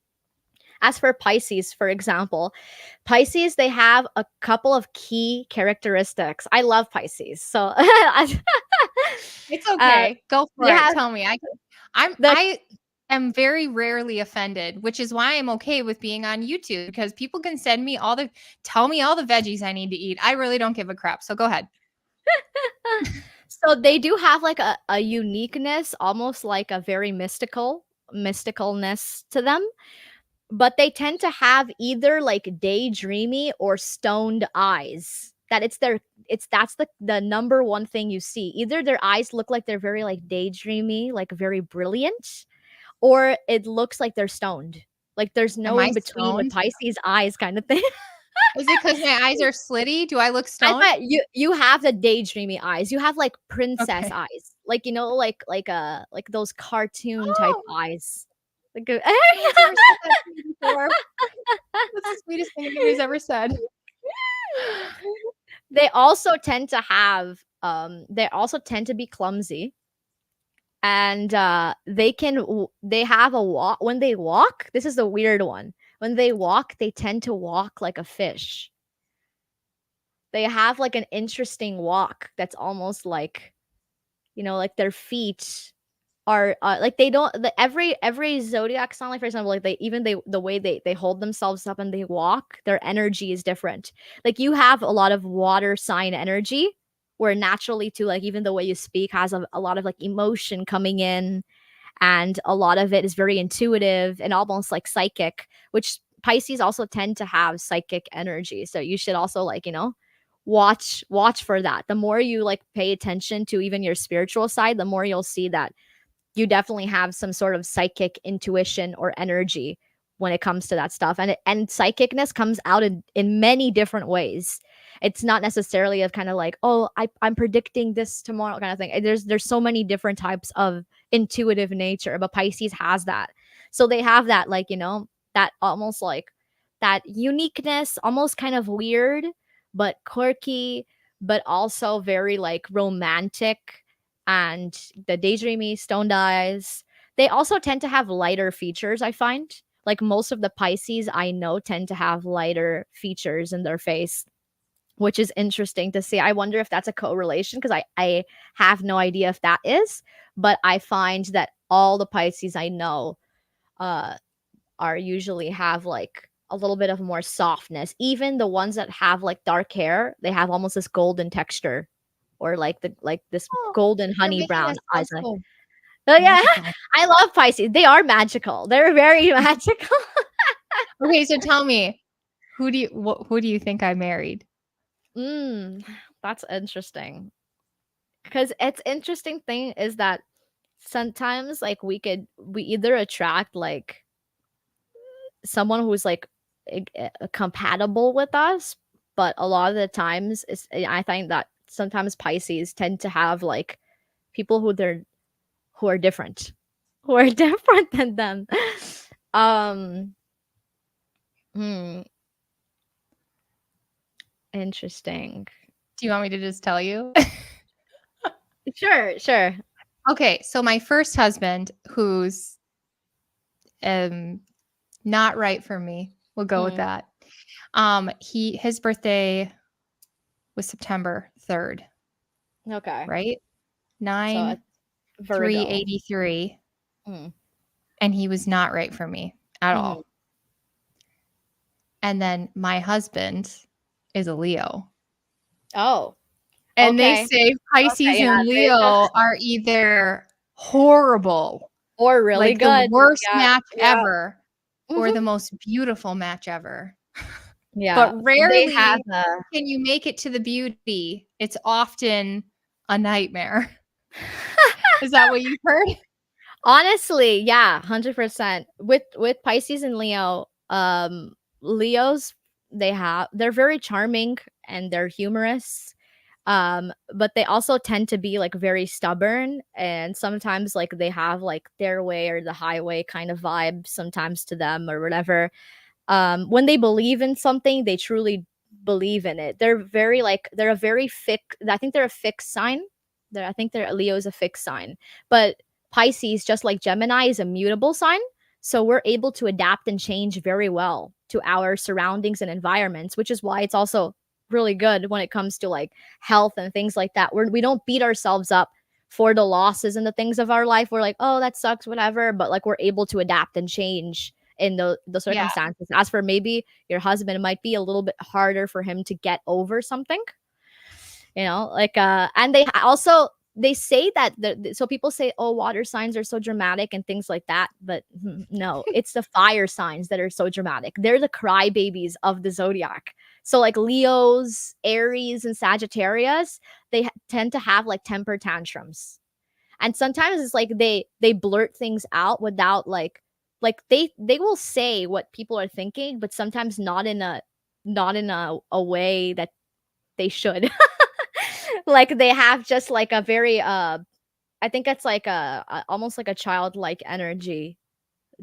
As for Pisces, for example, Pisces, they have a couple of key characteristics. I love Pisces. So It's uh, okay. Go they for it. have Tell me. the I am very rarely offended, which is why I'm okay with being on YouTube because people can send me tell me all the veggies I need to eat. I really don't give a crap. So go ahead. so they do have like a uniqueness, almost like a very mysticalness to them. But they tend to have either like daydreamy or stoned eyes. That's the number one thing you see. Either their eyes look like they're very like daydreamy, like very brilliant, or it looks like they're stoned. Like there's Am no I in between with stoned? Pisces eyes kind of thing. Is it because my eyes are slitty? Do I look I stoned? thought you have the daydreamy eyes. You have like princess Okay. eyes. Like like those cartoon type Oh, eyes. Like no one's ever said that to me before. That's the sweetest thing anybody's ever said. they also tend to have they also tend to be clumsy, and they have a walk. When they walk, this is the weird one. When they walk, they tend to walk like a fish. They have like an interesting walk that's almost like, like their feet are like they don't every zodiac sign, like for example, like they the way they hold themselves up and they walk, their energy is different. Like you have a lot of water sign energy, where naturally too, like even the way you speak has a lot of like emotion coming in. and a lot of it is very intuitive and almost like psychic, which Pisces also tend to have psychic energy. So you should also like, watch for that. The more you like pay attention to even your spiritual side, the more you'll see that you definitely have some sort of psychic intuition or energy when it comes to that stuff. And psychicness comes out in many different ways. It's not necessarily of kind of like, oh, I'm predicting this tomorrow kind of thing. There's so many different types of intuitive nature, but Pisces has that. So they have that, like, that almost like that uniqueness, almost kind of weird, but quirky, but also very like romantic, and the daydreamy stone eyes. They also tend to have lighter features, I find. Like most of the Pisces I know tend to have lighter features in their face, which is interesting to see. I wonder if that's a correlation because I have no idea if that is, but I find that all the Pisces I know uh, are usually have like a little bit of more softness. Even the ones that have like dark hair, they have almost this golden texture, or like this Oh, golden you're honey making brown us eyes. sound so Oh yeah, magical. I love Pisces. They are magical. They're very magical. Okay, so tell me, who do you think I married? Mm, that's interesting. Because it's interesting thing is that sometimes like we either attract like someone who's like compatible with us, but a lot of the times I find that sometimes Pisces tend to have like people who are different, who are different than them. um hmm, Interesting. Do you want me to just tell you? Sure, sure. Okay, so my first husband, who's not right for me, we'll go with Mm, that. His birthday was September 3rd, okay. right? So 9 it's 3 Virgo. 83, Mm, and he was not right for me at mhm. all. And then my husband is a Leo. Oh, And they okay. say Pisces Okay, yeah, and they go Leo are either horrible, or really like the good. worst Yeah, match yeah. ever, or the Mhm. most beautiful match ever. Yeah, But they have rarely a can you make it to the beauty. It's often a nightmare. Is that what you've heard? honestly, yeah, 100%. With Pisces and Leo, Leos, they're very charming and they're humorous. But they also tend to be like very stubborn, and sometimes like they have like their way or the highway kind of vibe sometimes to them or whatever. When they believe in something, they truly believe in it. They're very like they're a very fixed. I think they're a fixed sign. I think they're Leo is a fixed sign, but Pisces, just like Gemini, is a mutable sign. So we're able to adapt and change very well to our surroundings and environments, which is why it's also really good when it comes to like health and things like that. We don't beat ourselves up for the losses and the things of our life. We're like, oh, that sucks, whatever. But like we're able to adapt and change in the Yeah. circumstances. As for maybe your husband, it might be a little bit harder for him to get over something, like and also they say that so people say, oh, water signs are so dramatic and things like that, but no, it's the fire signs that are so dramatic. They're the crybabies of the zodiac. So like Leos, Aries, and Sagittarius, they tend to have like temper tantrums, and sometimes it's like they blurt things out without like they will say what people are thinking, but sometimes not in a way that they should. Like they have just like a very I think it's like almost like a childlike energy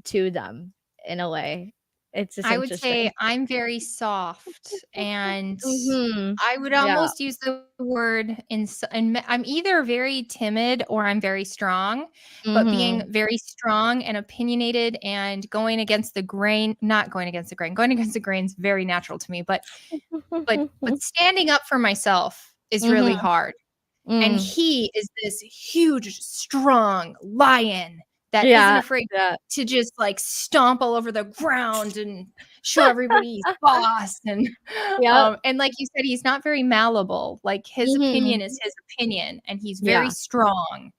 to them in a way. It's just I would say interesting. I'm very soft, and Mhm. I would Yeah. almost use the word I'm either very timid or I'm very strong, but being Mhm. very strong and opinionated and going against the grain, not going against the grain, going against the grain is very natural to me, but standing up for myself is really Mhm. hard. And Mm. he is this huge, strong lion that isn't Yeah. afraid Yeah. to just, like, stomp all over the ground and show everybody he's boss, Yep. and like you said, he's not very malleable. Like, his opinion Mhm. is his opinion, and he's very Yeah. strong.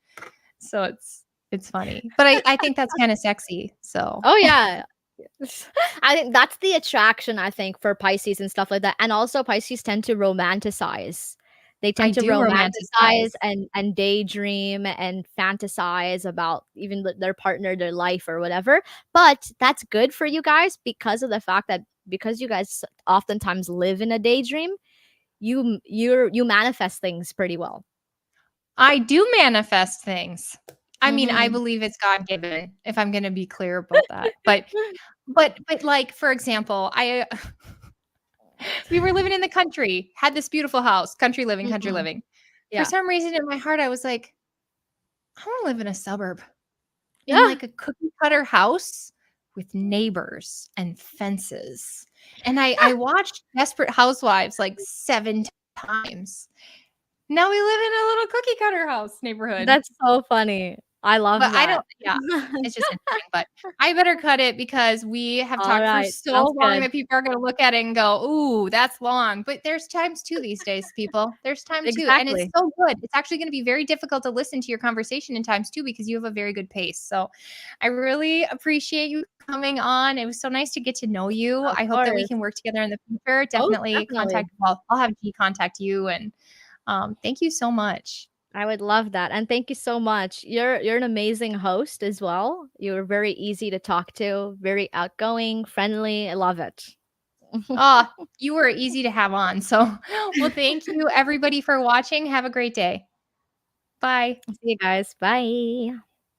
So it's It's funny, but I think that's kinda sexy, so Oh, yeah. I think that's the attraction, I think, for Pisces and stuff like that, and also Pisces tend to romanticize. They I tend to do romanticize romanticize. and daydream and fantasize about even their partner, their life, or whatever, but that's good for you guys because of the fact that because you guys oftentimes live in a daydream, you manifest things pretty well. I do manifest things. I mean, I Mhm. believe it's God given, if I'm gonna be clear about that, but, like, for example, I we were living in the country, had this beautiful house, country living, country Mhm. living. For Yeah. some reason in my heart, I was like, "I wanna live in a suburb, in, Yeah. like, a cookie cutter house with neighbors and fences." And I watched Desperate Housewives, like, 7 times. Now we live in a little cookie cutter house neighborhood. That's so funny. I love But I that. don't yeah, it's just interesting, but I better cut it because we have talked for Alright, so sounds long good. that people are gonna look at it and go, "Ooh, that's long." But there's times too these days, people. There's time too, and it's Exactly. so good. It's actually gonna be very difficult to listen to your conversation in times too because you have a very good pace. So, I really appreciate you coming on. It was so nice to get to know you. Of I hope that we course. can work together in the future. Oh, Definitely definitely. I'll have G contact you and, thank you so much. I would love that, and thank you so much. You're an amazing host as well. You're very easy to talk to, very outgoing, friendly. I love it. Ah, you were easy to have on. So, well, thank you everybody for watching. Have a great day. Bye. See you guys. Bye.